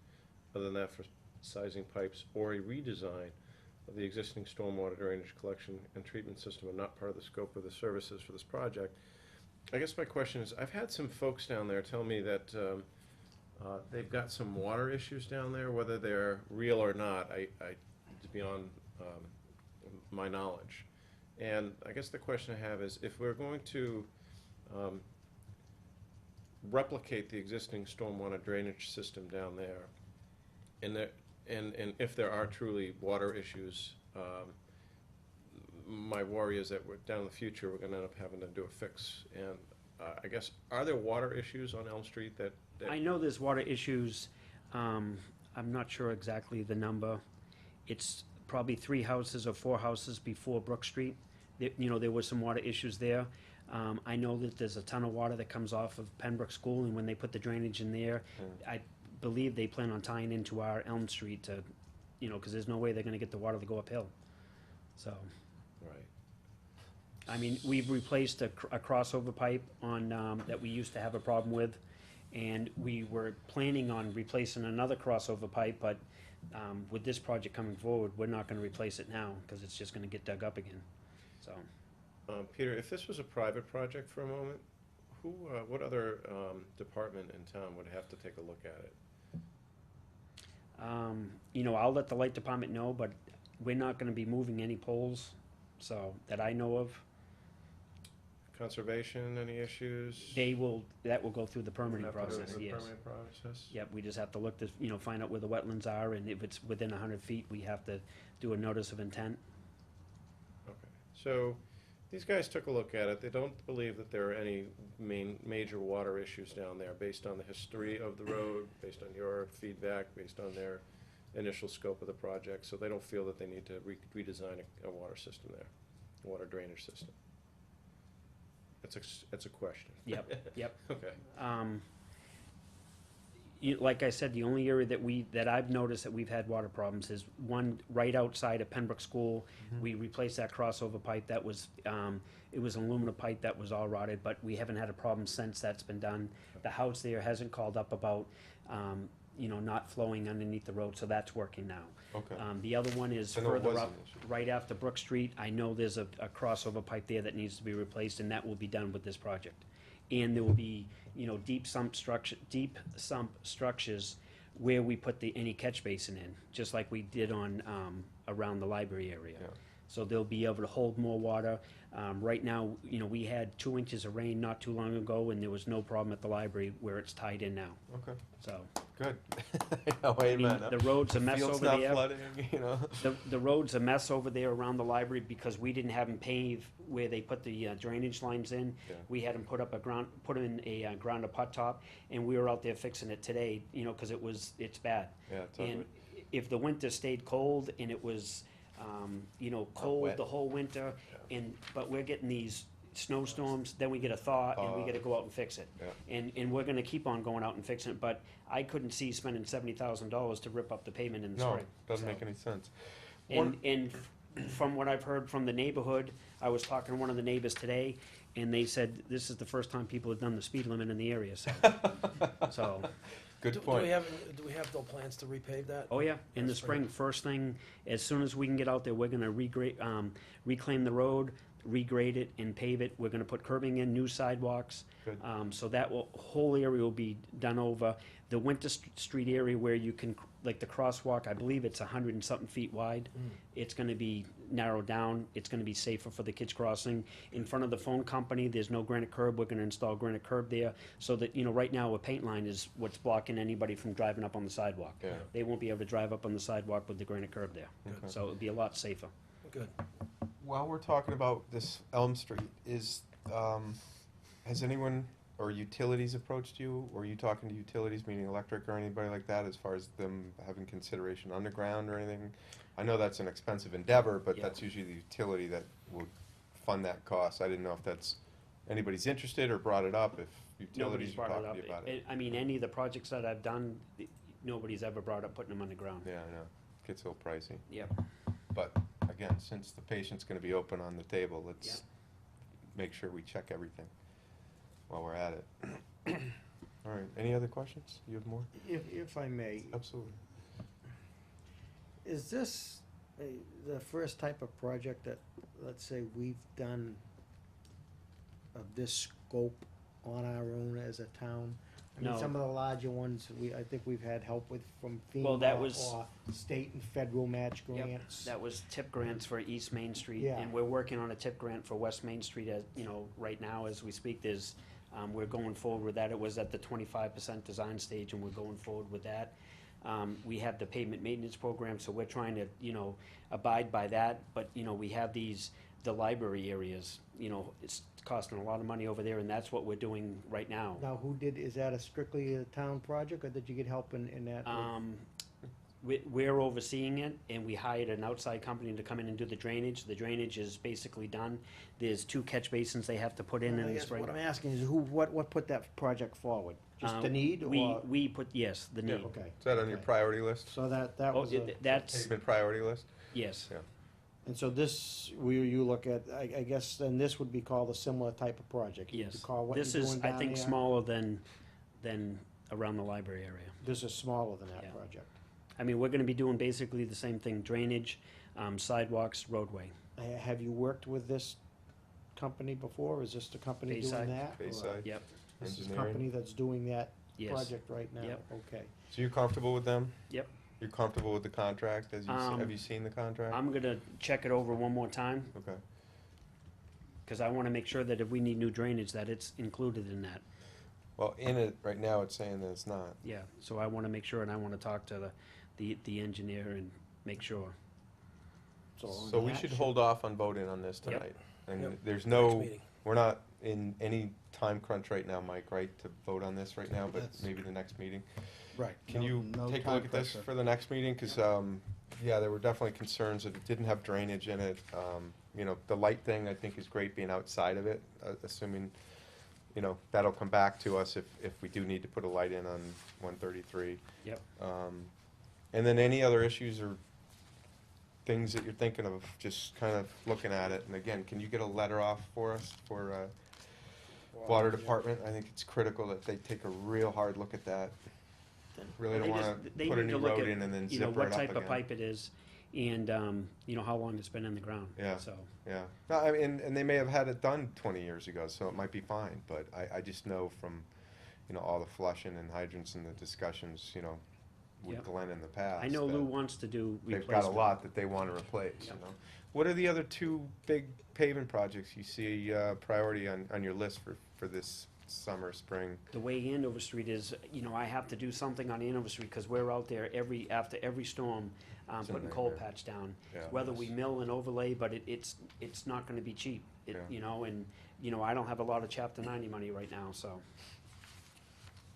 other than that for sizing pipes, or a redesign of the existing stormwater drainage collection and treatment system are not part of the scope of the services for this project. I guess my question is, I've had some folks down there tell me that, they've got some water issues down there, whether they're real or not, it's beyond my knowledge. And I guess the question I have is, if we're going to replicate the existing stormwater drainage system down there, and if there are truly water issues, my worry is that down in the future, we're gonna end up having to do a fix. And I guess, are there water issues on Elm Street that I know there's water issues, I'm not sure exactly the number. It's probably 3 houses or 4 houses before Brook Street. There were some water issues there. I know that there's a ton of water that comes off of Pembroke School, and when they put the drainage in there, I believe they plan on tying into our Elm Street to, cause there's no way they're gonna get the water to go uphill. So, right. I mean, we've replaced a crossover pipe on, that we used to have a problem with, and we were planning on replacing another crossover pipe, but, with this project coming forward, we're not gonna replace it now, cause it's just gonna get dug up again, so. Peter, if this was a private project for a moment, what other department in town would have to take a look at it? You know, I'll let the light department know, but we're not gonna be moving any poles, so, that I know of. Conservation, any issues? That will go through the permitting Have to go process, through the yes. permitting process? Yep, we just have to look to, you know, find out where the wetlands are, and if it's within 100 feet, we have to do a notice of intent. Okay, so these guys took a look at it. They don't believe that there are any major water issues down there based on the history of the road, based on your feedback, based on their initial scope of the project. So they don't feel that they need to redesign a water system there, a water drainage system. That's a question. Yep, yep. Okay. Like I said, the only area that I've noticed that we've had water problems is one right outside of Pembroke School. We replaced that crossover pipe that was, it was an aluminum pipe that was all rotted, but we haven't had a problem since that's been done. The house there hasn't called up about, you know, not flowing underneath the road, so that's working now. Okay. The other one is I know it further was up, an issue. right after Brook Street. I know there's a crossover pipe there that needs to be replaced, and that will be done with this project. And there will be, you know, deep sump structures where we put any catch basin in, just like we did on, around the library area. Yeah. So they'll be able to hold more water. Right now, you know, we had 2 inches of rain not too long ago, and there was no problem at the library where it's tied in now, Okay, so. good. Oh, I mean, amen, huh? the road's a mess Field's over not there. flooding, you know? The road's a mess over there around the library because we didn't have them pave where they put the drainage lines in. Yeah. We had them put in a ground pot top, and we were out there fixing it today, you know, cause it's bad. Yeah, it's ugly. And if the winter stayed cold and it was, you know, cold wet. the whole winter, but we're getting these snowstorms, then we get a thaw, and we gotta go out and fix it. Yeah. And we're gonna keep on going out and fixing it, but I couldn't see spending $70,000 to rip up the pavement in the No, spring. doesn't So- make any sense. And from what I've heard from the neighborhood, I was talking to one of the neighbors today, and they said this is the first time people have done the speed limit in the area, so. So, Good Do we point. have no plans to repave that? oh yeah, in the That's great. spring, first thing, as soon as we can get out there, we're gonna reclaim the road, regrade it and pave it. We're gonna put curbing in, new sidewalks. Good. So that whole area will be done over. The Winter Street area where you can, like the crosswalk, I believe it's 100 and something feet wide. It's gonna be narrowed down. It's gonna be safer for the kids crossing. In front of the phone company, there's no granite curb. We're gonna install granite curb there so that, you know, right now a paint line is what's blocking anybody from driving up on the sidewalk. Yeah. They won't be able to drive up on the sidewalk with the granite curb there. Okay. So it'll be a lot safer. Good. While we're talking about this Elm Street, has anyone or utilities approached you? Or are you talking to utilities, meaning electric or anybody like that, as far as them having consideration underground or anything? I know that's an expensive endeavor, but Yeah. that's usually the utility that would fund that cost. I didn't know if anybody's interested or brought it up, if Nobody's utilities are brought it talking up. to you about it. I mean, any of the projects that I've done, nobody's ever brought up putting them underground. Yeah, I know, gets a little pricey. Yep. But again, since the patient's gonna be open on the table, let's make sure we check everything while we're at it. All right, any other questions? You have more? If I may, Absolutely. is this the first type of project that, let's say, we've done of this scope on our own as a town? I mean, No. some of the larger ones, I think we've had help with from Well, that FEMA was- or state and federal match Yep, grants. that was tip grants for East Main Street, Yeah. and we're working on a tip grant for West Main Street as, you know, right now as we speak, we're going forward with that. It was at the 25% design stage, and we're going forward with that. We have the pavement maintenance program, so we're trying to, you know, abide by that, but, you know, we have the library areas, you know, it's costing a lot of money over there, and that's what we're doing right now. Now, is that strictly a town project, or did you get help in that? We're overseeing it, and we hired an outside company to come in and do the drainage. The drainage is basically done. There's 2 catch basins they have to put in I the guess spring. what I'm asking is what put that project forward? Just the need, or? We put, yes, the need. Okay. Is that on your Okay. priority list? So that Oh, was a, that's, Pavement priority list? yes, and so this, you look at, I guess, then this would be called a similar type of project. You yes. call what you're This is, doing I down think, there? smaller than around the library area. This is smaller than that Yeah. project. I mean, we're gonna be doing basically the same thing, drainage, sidewalks, roadway. Have you worked with this company before? Is this the company doing Bayside. that? or Bayside Yep, This is the Engineering. company that's doing that yes. project right now? Yep. Okay. So you're comfortable with them? Yep. You're comfortable with the contract, as you, have you seen the contract? I'm gonna check it over one more time, Okay, cause I wanna make sure that if we need new drainage, that it's included in that. well, in it, right now, it's saying that it's not. Yeah, so I wanna make sure, and I wanna talk to the engineer and make sure. So we that should hold off on voting on this Yep. tonight. And Yep. there's Next no, meeting. we're not in any time crunch right now, Mike, right, to vote on this right now, but That's- maybe the next meeting. Right. Can No- you no take a time look at this pressure. for the next meeting? Cause, yeah, there were definitely concerns that it didn't have drainage in it. You know, the light thing, I think, is great being outside of it, assuming, you know, that'll come back to us if we do need to put a light in on 133. Yep. And then any other issues or things that you're thinking of, just kind of looking at it? And again, can you get a letter off for us for Water Department? I think it's critical that they take a real hard look at that. Really don't They just- wanna they put a need to new look road at, in and then you know, zipper what it up type of again. pipe it is, and, you know, how long it's been in the ground. Yeah. So, Yeah, no, I mean, and they may have had it done 20 years ago, so it might be fine, but I just know from, you know, all the flushing and hydrants and the discussions, you know, with Yep. Glenn in the past. I know Lou that wants to do They've replacement. got a lot that they wanna replace, you Yep. know? What are the other two big paving projects you see, priority on your list for this summer, spring? The way Andover Street is, you know, I have to do something on Andover Street, cause we're out there after every storm, It's a putting coal nightmare. patch down. Yeah. Whether we mill and overlay, but it's not gonna be cheap, Yeah. you know, and, you know, I don't have a lot of chapter 90 money right now, so.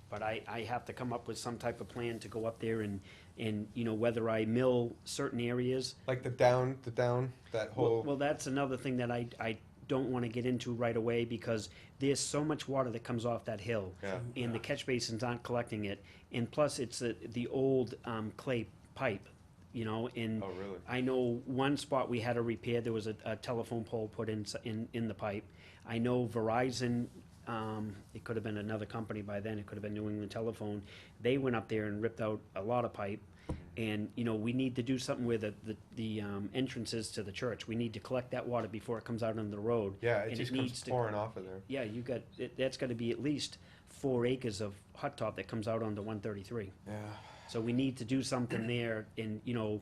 But I have to come up with some type of plan to go up there and, you know, whether I mill certain areas. Like that whole. Well, that's another thing that I don't wanna get into right away, because there's so much water that comes off that hill. Yeah. And the catch basins aren't collecting it, and plus it's the old, clay pipe, you know, and. Oh, really? I know one spot we had a repair, there was a telephone pole put in the pipe. I know Verizon, it could have been another company by then, it could have been New England Telephone, they went up there and ripped out a lot of pipe. And, you know, we need to do something with the entrances to the church, we need to collect that water before it comes out on the road. Yeah, it and just needs comes to- pouring off of there. Yeah, that's gotta be at least 4 acres of hot top that comes out onto 133. Yeah. So we need to do something there, and, you know,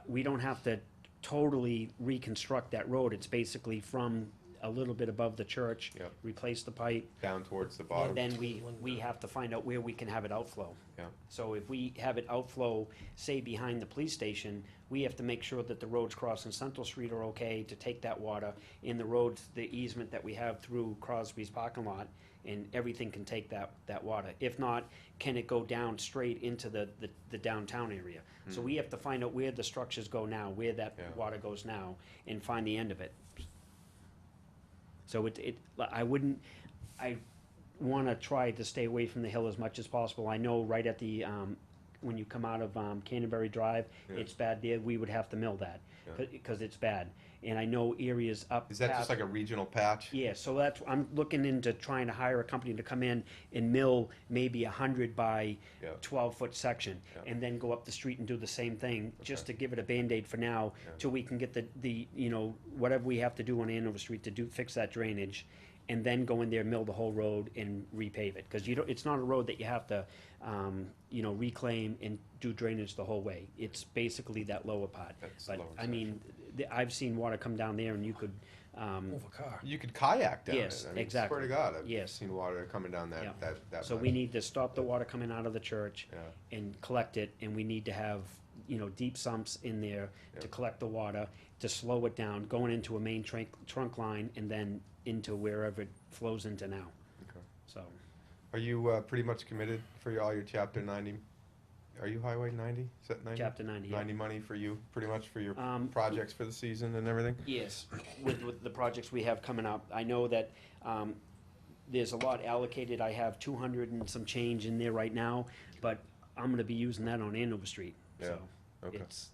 we don't have to totally reconstruct that road, it's basically from a little bit above the church. Yep. Replace the pipe, Down towards the bottom. and then we have to find out where we can have it outflow. Yeah. So if we have it outflow, say behind the police station, we have to make sure that the roads crossing Central Street are okay to take that water, in the roads, the easement that we have through Crosby's parking lot, and everything can take that water. If not, can it go down straight into the downtown area? So we have to find out where the structures go now, where that Yeah. water goes now, and find the end of it. So I wanna try to stay away from the hill as much as possible. I know right at the, when you come out of, Canterbury Drive, Yeah. it's bad there, we would have to mill that, Yeah. cause it's bad. And I know areas up. Is that just past- like a regional patch? Yeah, so I'm looking into trying to hire a company to come in and mill maybe 100 by Yeah. 12-foot section, Yeah. and then go up the street and do the same thing, just to give it a Band-Aid for now, Yeah. till we can get the, you know, whatever we have to do on Andover Street to fix that drainage, and then go in there, mill the whole road and repave it, because it's not a road that you have to, you know, reclaim and do drainage the whole way. It's basically that lower part. That's But, lower I mean, I've seen water come down there, and you could, Move a car. You could kayak down it. Yes, I mean, exactly. Swear to God, I've Yes. seen water coming down Yeah. that So much. we need to stop the water coming out of the church Yeah. and collect it, and we need to have, you know, deep sumps in there to Yeah. collect the water, to slow it down, going into a main trunk line, and then into wherever it flows into now, Okay. so. Are you pretty much committed for all your chapter 90? Are you Highway 90? Is that 90? Chapter 90, yeah. 90 money for you, pretty much for your Projects for the season and everything? Yes, with the projects we have coming up, I know that, there's a lot allocated, I have 200 and some change in there right now, but I'm gonna be using that on Andover Street, so. Yeah, okay. It's,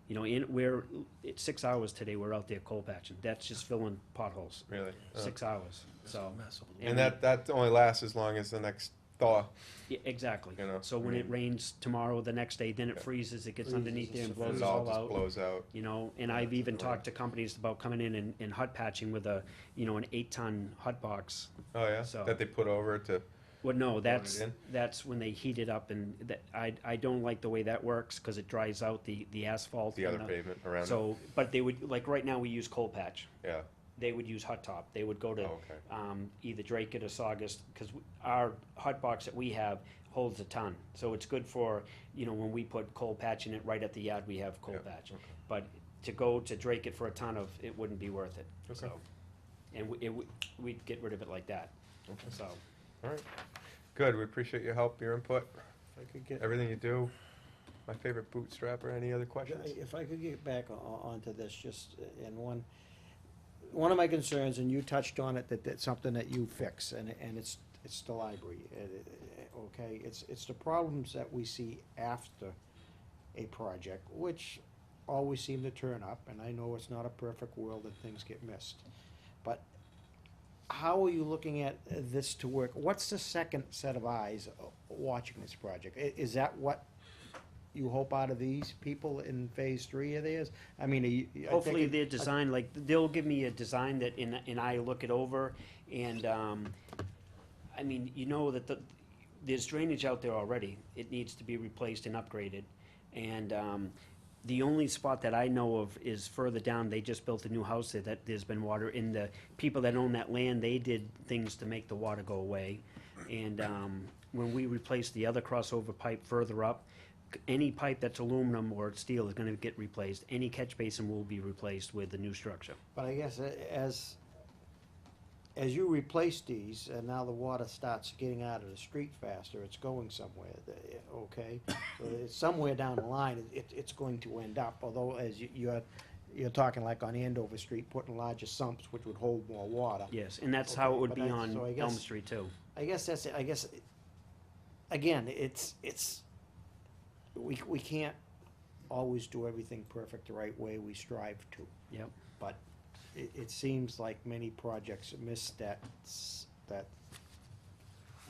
you know, it's 6 hours today, we're out there coal patching, that's just filling potholes, Really? 6 hours, so. Mess over the- And that only lasts as long as the next thaw. Yeah, exactly. You know, So I when it mean- rains tomorrow, the next day, then it Yeah. freezes, it gets Freezes, underneath there and it's blows It it all all just out. blows out. You know, and I've even talked to companies about coming in and hot patching with a, you know, an 8-ton hot box. Oh, yeah? So- That they put over it to, Well, no, it in? that's when they heat it up, and that, I don't like the way that works, cause it dries out the asphalt. the other and pavement around it? So, but they would, like, right now, we use cold patch. Yeah, They would use hot top. They would go to, oh, okay. either Drake it or Saugus, because our hot box that we have holds a ton. So it's good for, you know, when we put cold patch in it, right at the yard, we have cold Yeah, patch. okay. But to go to Drake it for a ton of, it wouldn't be worth it, Okay. so. And we'd get rid of it like that, Okay. so. All right. Good, we appreciate your help, your input, If I could get, everything you do. My favorite bootstrapper. Any other questions? if I could get back onto this, just in one of my concerns, and you touched on it, that's something that you fix, and it's the library, okay? It's the problems that we see after a project, which always seem to turn up, and I know it's not a perfect world and things get missed. But how are you looking at this to work? What's the second set of eyes watching this project? Is that what you hope out of these people in phase 3 of theirs? I mean, Hopefully their design, like, they'll give me a design that, and I look it over, and, I mean, you know that there's drainage out there already. It needs to be replaced and upgraded. And, the only spot that I know of is further down. They just built a new house there that there's been water. In the people that own that land, they did things to make the water go away. And, when we replaced the other crossover pipe further up, any pipe that's aluminum or steel is gonna get replaced. Any catch basin will be replaced with the new structure. But I guess as you replace these, and now the water starts getting out of the street faster, it's going somewhere, okay? So it's somewhere down the line, it's going to end up, although as you're talking like on Andover Street, putting larger sumps which would hold more water. Yes, and that's how it Okay, would but be on so I Elm guess- Street too. I guess that's, again, we can't always do everything perfect the right way, we strive to. Yep. But it seems like many projects miss that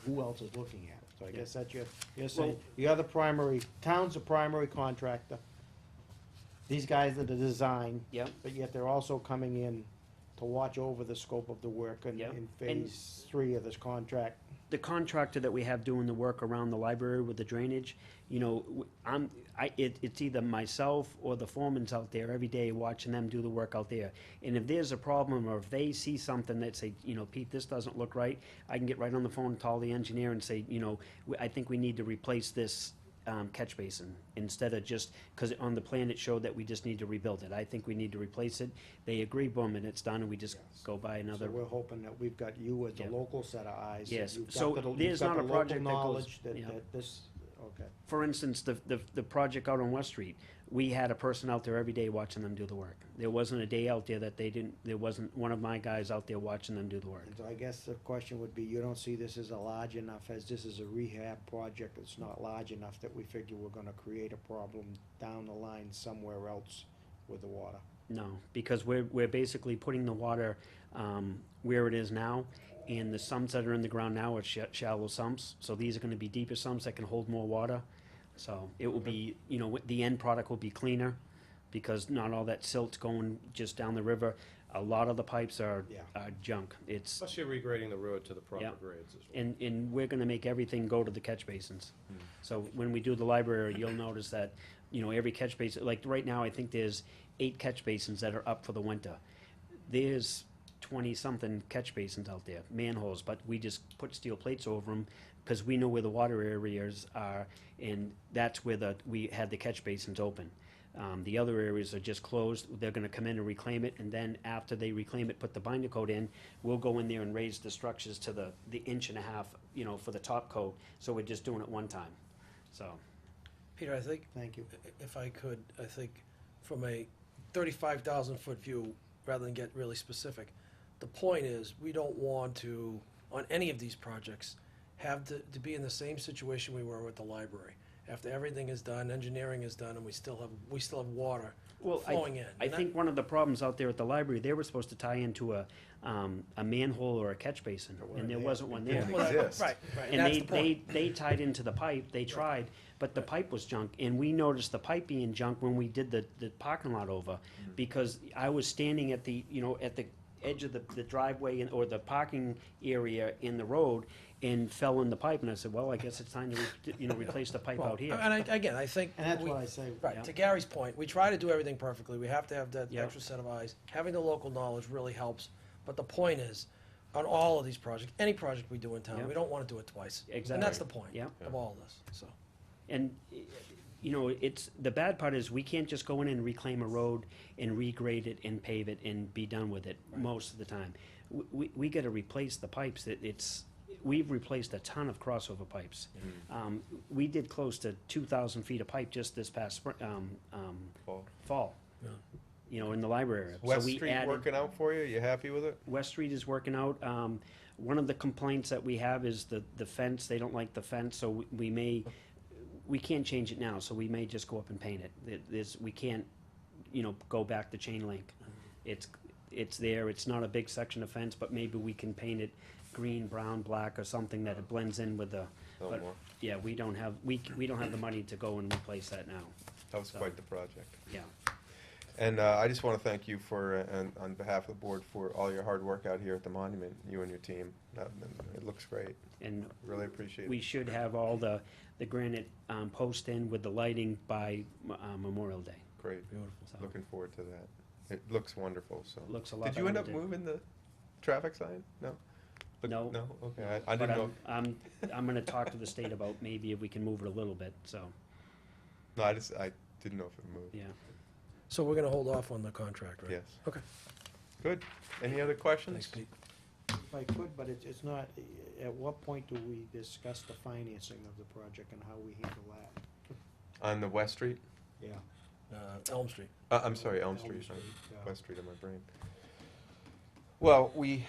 who else is looking at it? So I guess that's you're saying, you're the primary, town's the primary contractor. These guys are the design. Yep. But yet they're also coming in to watch over the scope of the work in Yep. in And- phase 3 of this contract. The contractor that we have doing the work around the library with the drainage, you know, it's either myself or the foreman's out there every day watching them do the work out there. And if there's a problem, or if they see something that say, you know, Pete, this doesn't look right, I can get right on the phone and call the engineer and say, you know, I think we need to replace this catch basin, instead of just, because on the plan it showed that we just need to rebuild it. I think we need to replace it. They agree, boom, and it's done, and we just go buy So another. we're hoping that we've got you as the Yep. local set of eyes. that Yes. you've got So the- there's you've got not a the project local that goes- knowledge that yeah. this, okay. For instance, the project out on West Street, we had a person out there every day watching them do the work. There wasn't a day out there that there wasn't one of my guys out there watching them do the work. And so I guess the question would be, you don't see this as a large enough, as this is a rehab project, it's not large enough that we figure we're gonna create a problem down the line somewhere else with the water? No, because we're basically putting the water, where it is now, and the sumps that are in the ground now are shallow sumps, so these are gonna be deeper sumps that can hold more water. So it will be, you know, the end product will be cleaner, because not all that silt's going just down the river. A lot of the pipes are Yeah. junk. It's, Plus you're regrading the road to the proper Yeah. grades as well. and we're gonna make everything go to the catch basins. So when we do the library, you'll notice that, you know, every catch basin, like right now, I think there's 8 catch basins that are up for the winter. There's 20-something catch basins out there, manholes, but we just put steel plates over them, because we know where the water areas are, and that's where we had the catch basins open. The other areas are just closed. They're gonna come in and reclaim it, and then after they reclaim it, put the binder coat in, we'll go in there and raise the structures to the 1.5 inch, you know, for the top coat, so we're just doing it one time, so. Peter, I think, Thank you. if I could, I think from a 35,000-foot view, rather than get really specific, the point is, we don't want to, on any of these projects, have to be in the same situation we were with the library. after everything is done, engineering is done, and we still have water Well, flowing in. I And that- think one of the problems out there at the library, they were supposed to tie into a manhole or a catch basin, and there wasn't one there. Well, that- exist. Right, right, and And that's the point. they tied into the pipe, they tried, but the pipe was junk, and we noticed the pipe being junk when we did the parking lot over, because I was standing at the, at the edge of the driveway or the parking area in the road, and fell in the pipe, and I said, well, I guess it's time to, replace the pipe Well, out here. And again, I think. And that's we- what I say. Right, Yeah. to Gary's point, we try to do everything perfectly, we have to have that Yeah. extra set of eyes. Having the local knowledge really helps, but the point is, on all of these projects, any project we do in town, Yeah. we don't wanna do it twice. And Exactly. that's the point Yeah. of all this, so. And, it's, the bad part is, we can't just go in and reclaim a road and regrade it and pave it and be done with it most of the time. We gotta replace the pipes, we've replaced a ton of crossover pipes. We did close to 2,000 feet of pipe just this past fall, Yeah. in the library area. So West we Street added- working out for you? You happy with it? West Street is working out. One of the complaints that we have is the fence, they don't like the fence, so we can't change it now, so we may just go up and paint it. We can't, go back to chain link. It's there, it's not a big section of fence, but maybe we can paint it green, brown, black, or something that it blends in with the, No but, more. yeah, we don't have the money to go and replace that now, That was So- quite the project. yeah. And I just want to thank you for, and on behalf of the board, for all your hard work out here at the monument, you and your team. It looks great. And Really appreciate we it. should have all the granite post in with the lighting by Memorial Day. Great. Beautiful. So, Looking forward to that. It looks wonderful, so. Looks a lot Did you better end than up it did. moving the traffic sign? No? No. No? Okay, I But didn't know. I'm gonna talk to the state about maybe if we can move it a little bit, so, No, I didn't know if it moved. yeah. So we're gonna hold off on the contract, right? Yes. Okay. Good. Any other questions? Thanks, Pete. If I could, but it's not, at what point do we discuss the financing of the project and how we handle that? On the West Street? Yeah. Elm Street. I'm sorry, Elm Street. yeah. West Street in my brain. Well, We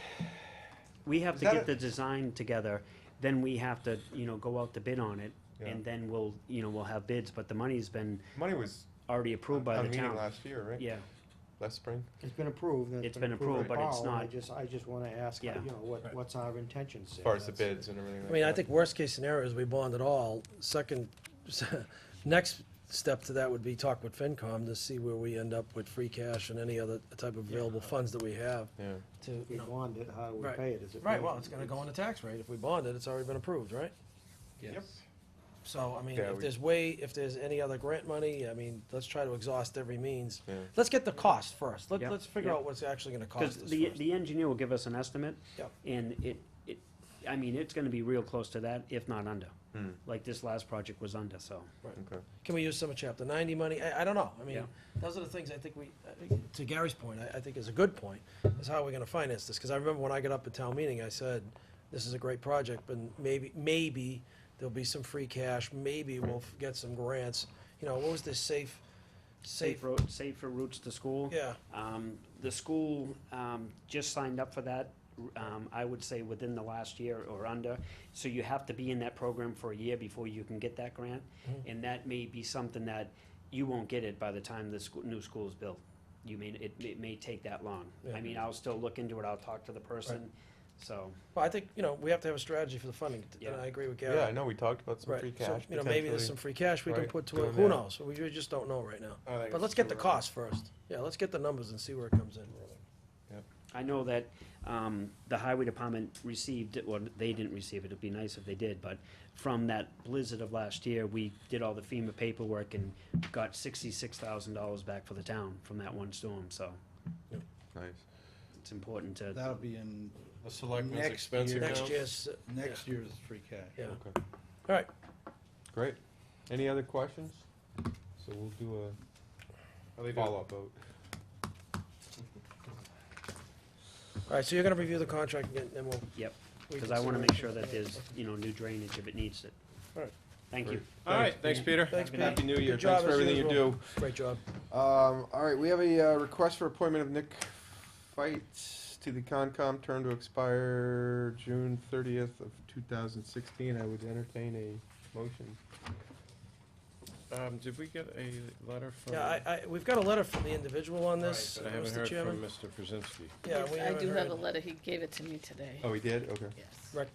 have Is to that get a- the design together, then we have to, go out to bid on it, Yeah. and then we'll have bids, but the money's been money was already approved by on the meeting town. last year, right? Yeah, Last spring? It's been approved, and It's been approved, by but it's Paul, and not- I just wanna ask, Yeah. Right. what's our intentions As there? far as the That's- bids and everything like I mean, I that. think worst case scenario is we bond it all. Next step to that would be talk with FinCom to see where we end up with free cash and any other type of available funds that we have Yeah. to, If we you know. bond it, how do we Right. pay it? Is it Right, paid? well, it's gonna go on the tax rate. If we bond it, it's already been approved, right? Yes. So, I mean, Yeah, if there's any other grant money, I mean, let's try to exhaust every means. Yeah. Let's get the cost first. Yeah, Let's figure yeah. out what's actually gonna because cost us the, first. the engineer will give us an estimate, Yep. and it's gonna be real close to that, if not under. Hmm. Like this last project was under, so. Okay. Can we use some of chapter 90 money? I don't know. I mean, Yeah. those are the things I think to Gary's point, I think is a good point, is how are we gonna finance this? Because I remember when I got up at town meeting, I said, this is a great project, but maybe there'll be some free cash, maybe we'll get some grants. What was this safe, Safer routes to school. yeah, The school, just signed up for that, I would say within the last year or under. So you have to be in that program for a year before you can get that grant. Mhm. And that may be something that you won't get it by the time the new school is built. It may take that long. Yeah. I mean, I'll still look into it, I'll talk to the person, so. well, I think, we have to have a strategy for the funding, and Yeah. I agree with Gary. Yeah, I know, we talked about some Right, free so, cash. maybe there's potentially. some free cash we can Right, put to it, doing who that. knows? We just don't know right now. I think But it's let's get the too early. cost first. Yeah, let's get the numbers and see where it comes in. I know that the highway department received, or they didn't receive it, it'd be nice if they did, but from that blizzard of last year, we did all the FEMA paperwork and got $66,000 back for the town from that one storm, so Nice. it's important to, That'll be in The selectmen's Next expense year. account. Next year's, next year's free cash. yeah. Okay. All right, Great. Any other questions? So we'll do Are they a doing- follow-up vote. all right, so you're gonna review the contract again, and we'll. yep, we because can I see wanna where make we sure can- that there's, new drainage if it needs it. All right. Thank you. All right, thanks, Peter. Thanks, Pete. Happy New Year. Good job Thanks for as everything you usual. do. Great job. All right, we have a request for appointment of Nick Fight to the Concom, term to expire June 30th of 2016. I would entertain a motion. Did we get a letter from? Yeah, we've got a letter from the individual on this, But I haven't Mr. heard Chairman. from Mr. Brzezinski. Yeah, we I haven't do have heard. a letter, he gave it to me today. Oh, he did? Okay. Yes,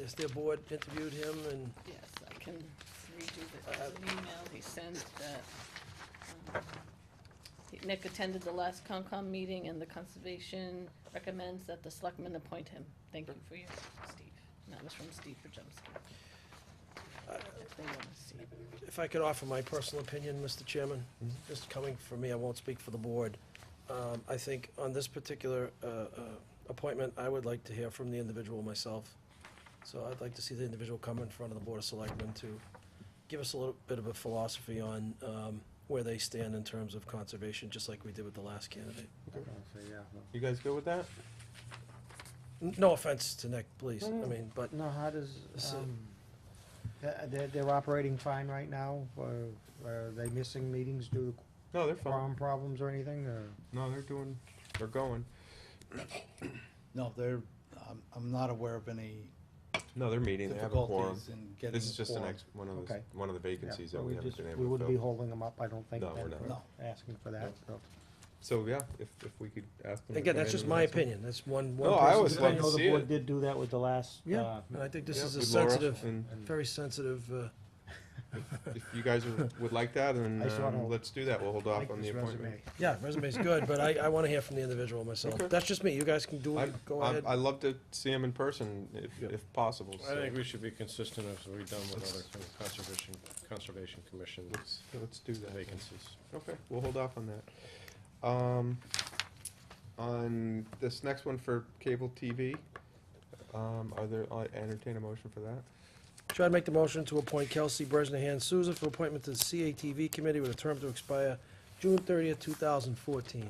Has their board interviewed him and? yes, I can redo the email he sent that, Nick attended the last Concom meeting and the Conservation recommends that the selectmen appoint him. Thank you for your, Steve. And that was from Steve Brzezinski. If they wanna see it. If I could offer my personal opinion, Mr. Chairman, just coming from me, I won't speak for the board. I think on this particular appointment, I would like to hear from the individual myself. So I'd like to see the individual come in front of the Board of Selectmen to give us a little bit of a philosophy on where they stand in terms of conservation, just like we did with the last candidate. You guys good with that? No offense to Nick, please, I mean, but No, how does, So- they're operating fine right now, or are they missing meetings due to No, they're fine. quorum problems or anything, or? No, they're going. No, they're, I'm not aware of any No, they're meeting, they have a quorum. difficulties in getting This is a just quorum. Okay. one of the vacancies Yeah, that but we haven't just- been We able to wouldn't be fill. holding them up, I don't think, No, we're then, not. for No. asking for that, so. So, yeah, if we could ask them. to again, come that's in just and my answer. opinion, that's one No, I always person's love I to know opinion. see the board it. did do that with the last, Yeah, and I think this Yeah, is a with Laura, sensitive, and very sensitive, if you guys would like that, then I saw no- let's do that, we'll hold off like on the this appointment. resume. yeah, resume's good, but I wanna hear from the individual myself. Okay. That's just me, you guys can do it, go ahead. I love to see him in person if possible, I so think we should be consistent as we've done with other kind of conservation commission let's do that. vacancies. Okay, we'll hold off on that. On this next one for cable TV, I entertain a motion for that? Try to make the motion to appoint Kelsey Bresnahan Souza for appointment to the CATV Committee with a term to expire June 30th, 2014. Do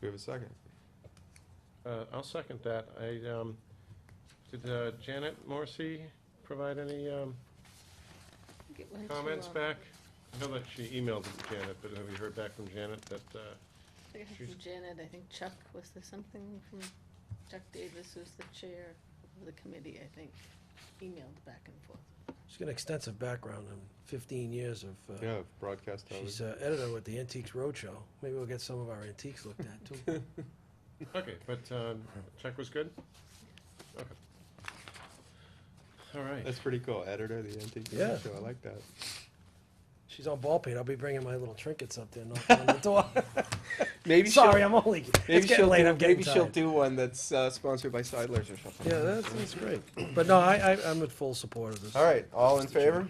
we have a second? I'll second that. Did Janet Morrissey provide any I think it went to, comments back? I know that she emailed Janet, but have you heard back from Janet that, I think I heard from Janet, I think Chuck, was there something from Chuck Davis, who's the chair of the committee, I think, emailed back and forth. She's got an extensive background in 15 years of, Yeah, broadcast she's television. editor with the Antiques Roadshow. Maybe we'll get some of our antiques looked at, too. okay, but Chuck was good? Okay. All right. That's pretty cool, editor of the Antique Yeah. Show, I like that. She's on Ballpate, I'll be bringing my little trinkets up there, knocking on the door. Maybe Sorry, I'm only, it's getting late, I'm getting maybe she'll tired. do one that's sponsored by Seidler's or something. Yeah, that's great. But no, I'm in full support of this. All right, all in favor?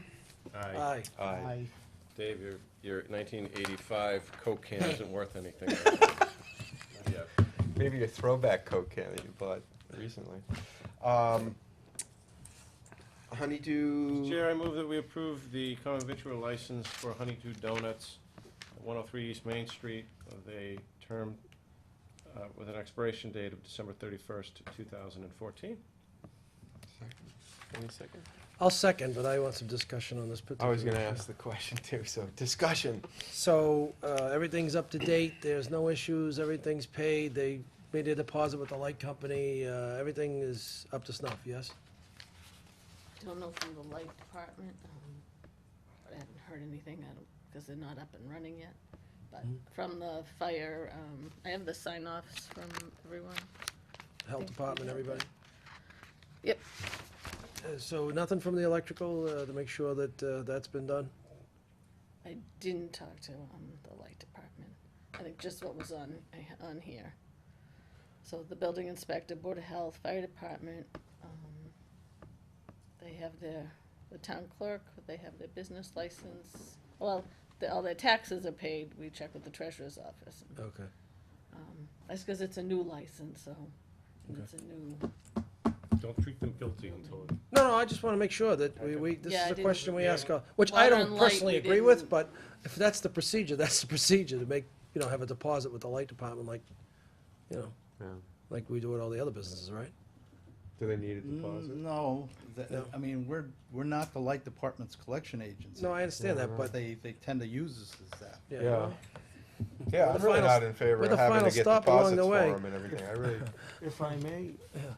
Aye. I, Dave, your 1985 Coke can isn't worth anything. Yeah. Maybe your throwback Coke can that you bought recently. Honeydew. Chair, I move that we approve the common victual license for Honeydew Donuts at 103 East Main Street with a term, with an expiration date of December 31st, 2014. Any second? I'll second, but I want some discussion on this particular. I was gonna issue. ask the question too, so discussion. So, everything's up to date, there's no issues, everything's paid, they made a deposit with the light company, everything is up to snuff, yes? Don't know from the light department, but I haven't heard anything, because they're not up and running yet. But from the fire, I have the sign-offs from everyone. Health department, everybody? Yep. So nothing from the electrical, to make sure that, that's been done? I didn't talk to the light department. I think just what was on here. So the building inspector, Board of Health, Fire Department, they have the town clerk, they have their business license. Well, all their taxes are paid, we check with the treasurer's office. Okay. That's because it's a new license, so it's a new, Don't treat them guilty until. No, I just wanna make sure that this Yeah, I is a didn't- question we yeah. ask, which Water I don't and light, personally we agree with, didn't- but if that's the procedure, that's the procedure, to make, have a deposit with the light department, like, Yeah. like we do with all the other businesses, right? Do they need a deposit? No, No. I mean, we're not the light department's collection agency. No, I understand that, but, They tend to use us as that. yeah. Yeah. well, Yeah, We're I'm the really final- not in favor we're of the having final to get stop along deposits the way. for them and everything, I really. if I may, Yeah.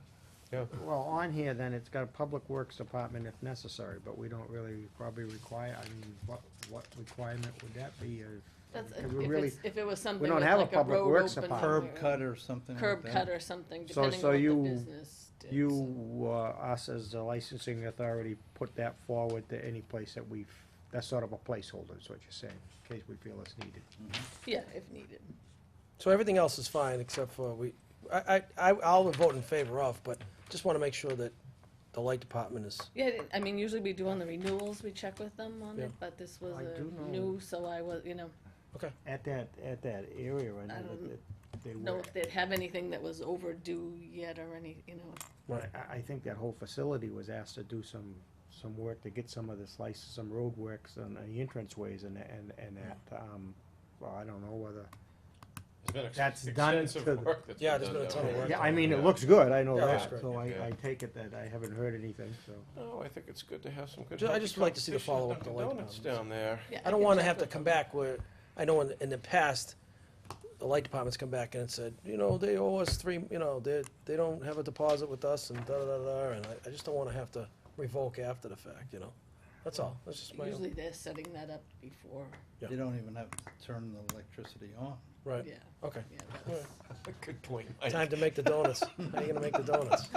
Yeah. Well, on here, then, it's got a Public Works Department if necessary, but we don't really probably require, I mean, what requirement would that be? That's, Because we if really- it's, if it was something we don't with have a like a Public road Works opening department. Curb or cut or something like curb that. cut or something, So- depending so on what you- the business did. You, us as the licensing authority, put that forward to any place that that's sort of a placeholder, is what you're saying, in case we feel it's needed. Yeah, if needed. So everything else is fine, except for I'll vote in favor of, but just want to make sure that the light department is, Yeah, I mean, usually we do on the renewals, we check with them on Yeah. it, but this was I a do know- new, so I was, you know, At that area, I know I don't that they know were, if they'd have anything that was overdue yet or any, you know. right, I think that whole facility was asked to do some work to get some of this license, some road works on the entrance ways and that, well, I don't know whether, It's been That's done extensive to the- work that's Yeah, been there's been a done ton of there. work. yeah, I mean, it Yeah. looks good, I know Yeah, it looks that, great. so Yeah. I take it that I haven't heard anything, so. No, I think it's good to have some good. I healthy just like to see the competition at follow-up to Dunkin' light Donuts departments. down there. Yeah, I don't can want to check have to with come them. back where, I know in the past, the light department's come back and said, they owe us they don't have a deposit with us and da-da-da-da, and I just don't want to have to revoke after the fact, That's all, that's just my, Usually they're setting that up before, Yeah. You don't even have to turn the electricity on. right, yeah, okay. yeah, All that's, right. Good point. Time to make the donuts. How are you gonna make the donuts?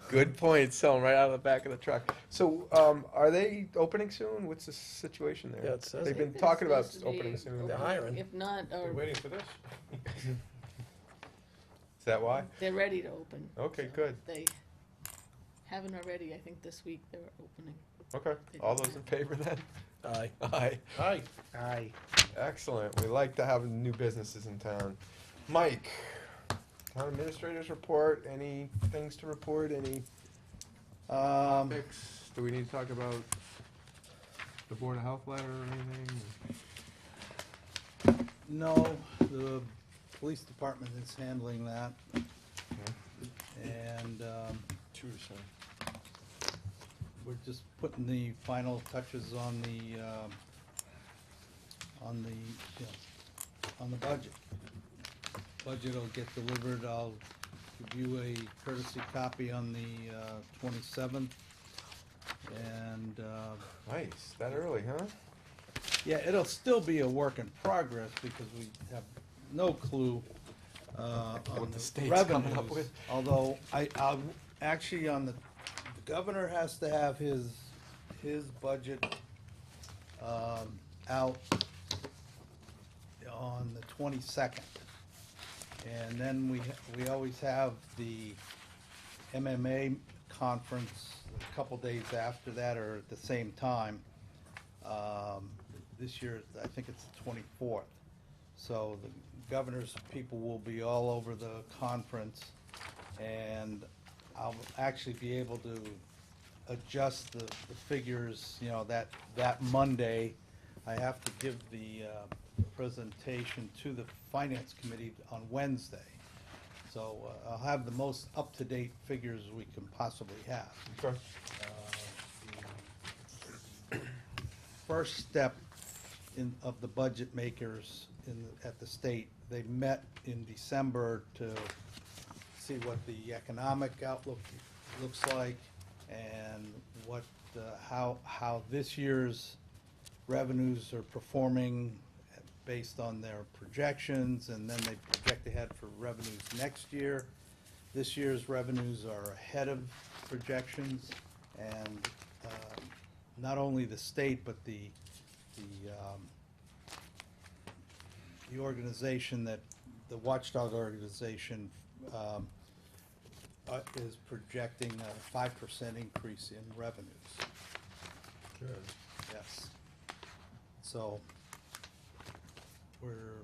Good point, selling right out of the back of the truck. So, are they opening soon? What's the situation there? Yeah, it says They've it. been they're talking about supposed to be opening soon. They're opening. hiring. If not, We're or waiting for this. Is that why? they're ready to open. Okay, so good. They haven't already, I think this week they're opening. Okay, all those in favor then? Aye. Aye. Hi. Aye. Excellent. We like to have new businesses in town. Mike, town administrators report, any things to report, any topics? Do we need to talk about the Board of Health letter or anything? No, the police department is handling that. And, we're just putting the final touches on the budget. Budget will get delivered, I'll give you a courtesy copy on the 27th. And, Nice, that early, huh? yeah, it'll still be a work in progress because we have no clue on What the the state's revenues. coming up with. Although I'll actually the governor has to have his budget out on the 22nd. And then we always have the MMA conference a couple days after that or at the same time. This year, I think it's the 24th. So the governor's people will be all over the conference, and I'll actually be able to adjust the figures, that Monday. I have to give the presentation to the finance committee on Wednesday. So I'll have the most up-to-date figures we can possibly have. Okay. The first step of the budget makers at the state, they met in December to see what the economic outlook looks like and how this year's revenues are performing based on their projections, and then they project ahead for revenues next year. This year's revenues are ahead of projections, and not only the state, but the organization the watchdog organization is projecting a 5% increase in revenues. Good. Yes. So, we're,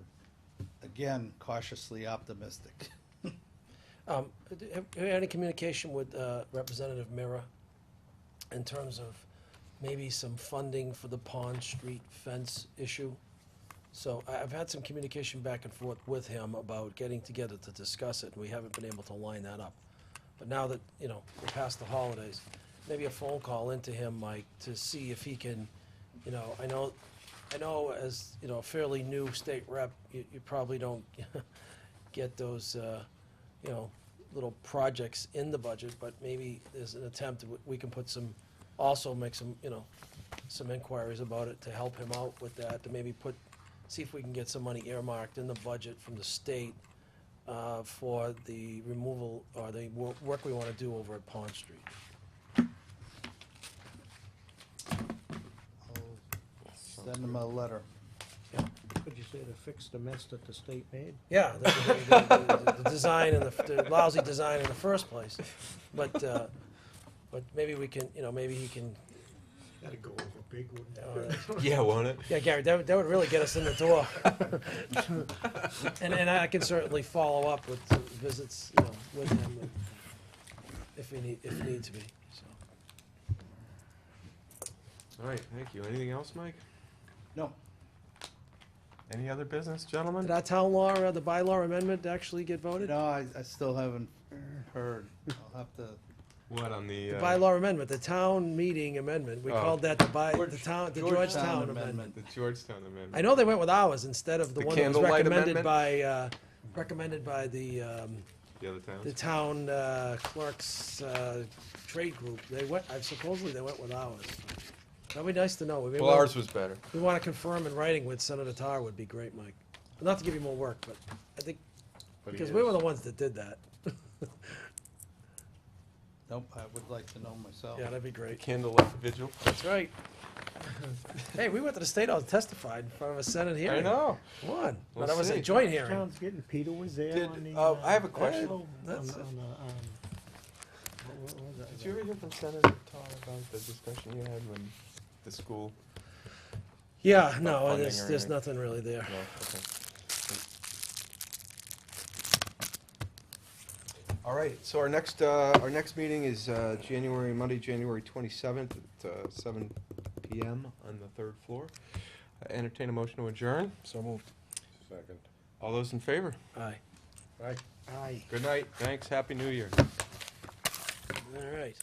again, cautiously optimistic. Have you had any communication with Representative Mira in terms of maybe some funding for the Pond Street fence issue? So I've had some communication back and forth with him about getting together to discuss it, and we haven't been able to line that up. But now that, we're past the holidays, maybe a phone call into him, Mike, to see if he can, I know as, a fairly new state rep, you probably don't get those, little projects in the budget, but maybe there's an attempt, we can put some, also make some, you know, some inquiries about it to help him out with that, to maybe see if we can get some money earmarked in the budget from the state for the removal, or the work we want to do over at Pond Street. Send them a letter. Could you say to fix the mess that the state made? Yeah, the design and the lousy design in the first place. But maybe we can, you know, maybe he can, That'd go over big, wouldn't it? Yeah, won't it? yeah, Gary, that would really get us in the door. And I can certainly follow up with visits, you know, with him if need to be, so. All right, thank you. Anything else, Mike? No, Any other business, gentlemen? Did our town law, the bylaw amendment actually get voted? no, I still haven't heard. I'll have to, What, on the? The bylaw amendment, the town meeting amendment, we Oh. called that the Georgetown amendment. The Georgetown amendment. I know they went with ours instead of the The one that was candlelight recommended amendment? by the The other towns? the town clerks trade group. Supposedly they went with ours. That'd be nice to know. Maybe Well, ours was better. we want to confirm in writing with Senator Tar would be great, Mike. Not to give you more work, but I think, But he because is. we were the ones that did that. nope, I would like to know myself. Yeah, that'd be great. Candlelight vigil. That's right. Hey, we went to the State House and testified in front of a Senate hearing. I know. Won. We'll But that was a see. joint hearing. Sounds getting, Peter was there Did, on the. I have a question. on That's- the, what was that? Did you ever hear from Senator Tar about the discussion you had when the school? Yeah, About no, funding there's or anything? nothing really there. No, okay. All right, so our next meeting is Monday, January 27th at 7 PM on the third floor. Entertain a motion to adjourn. So moved. Second. All those in favor? Aye. Aye. Good night. Thanks. Happy New Year. All right.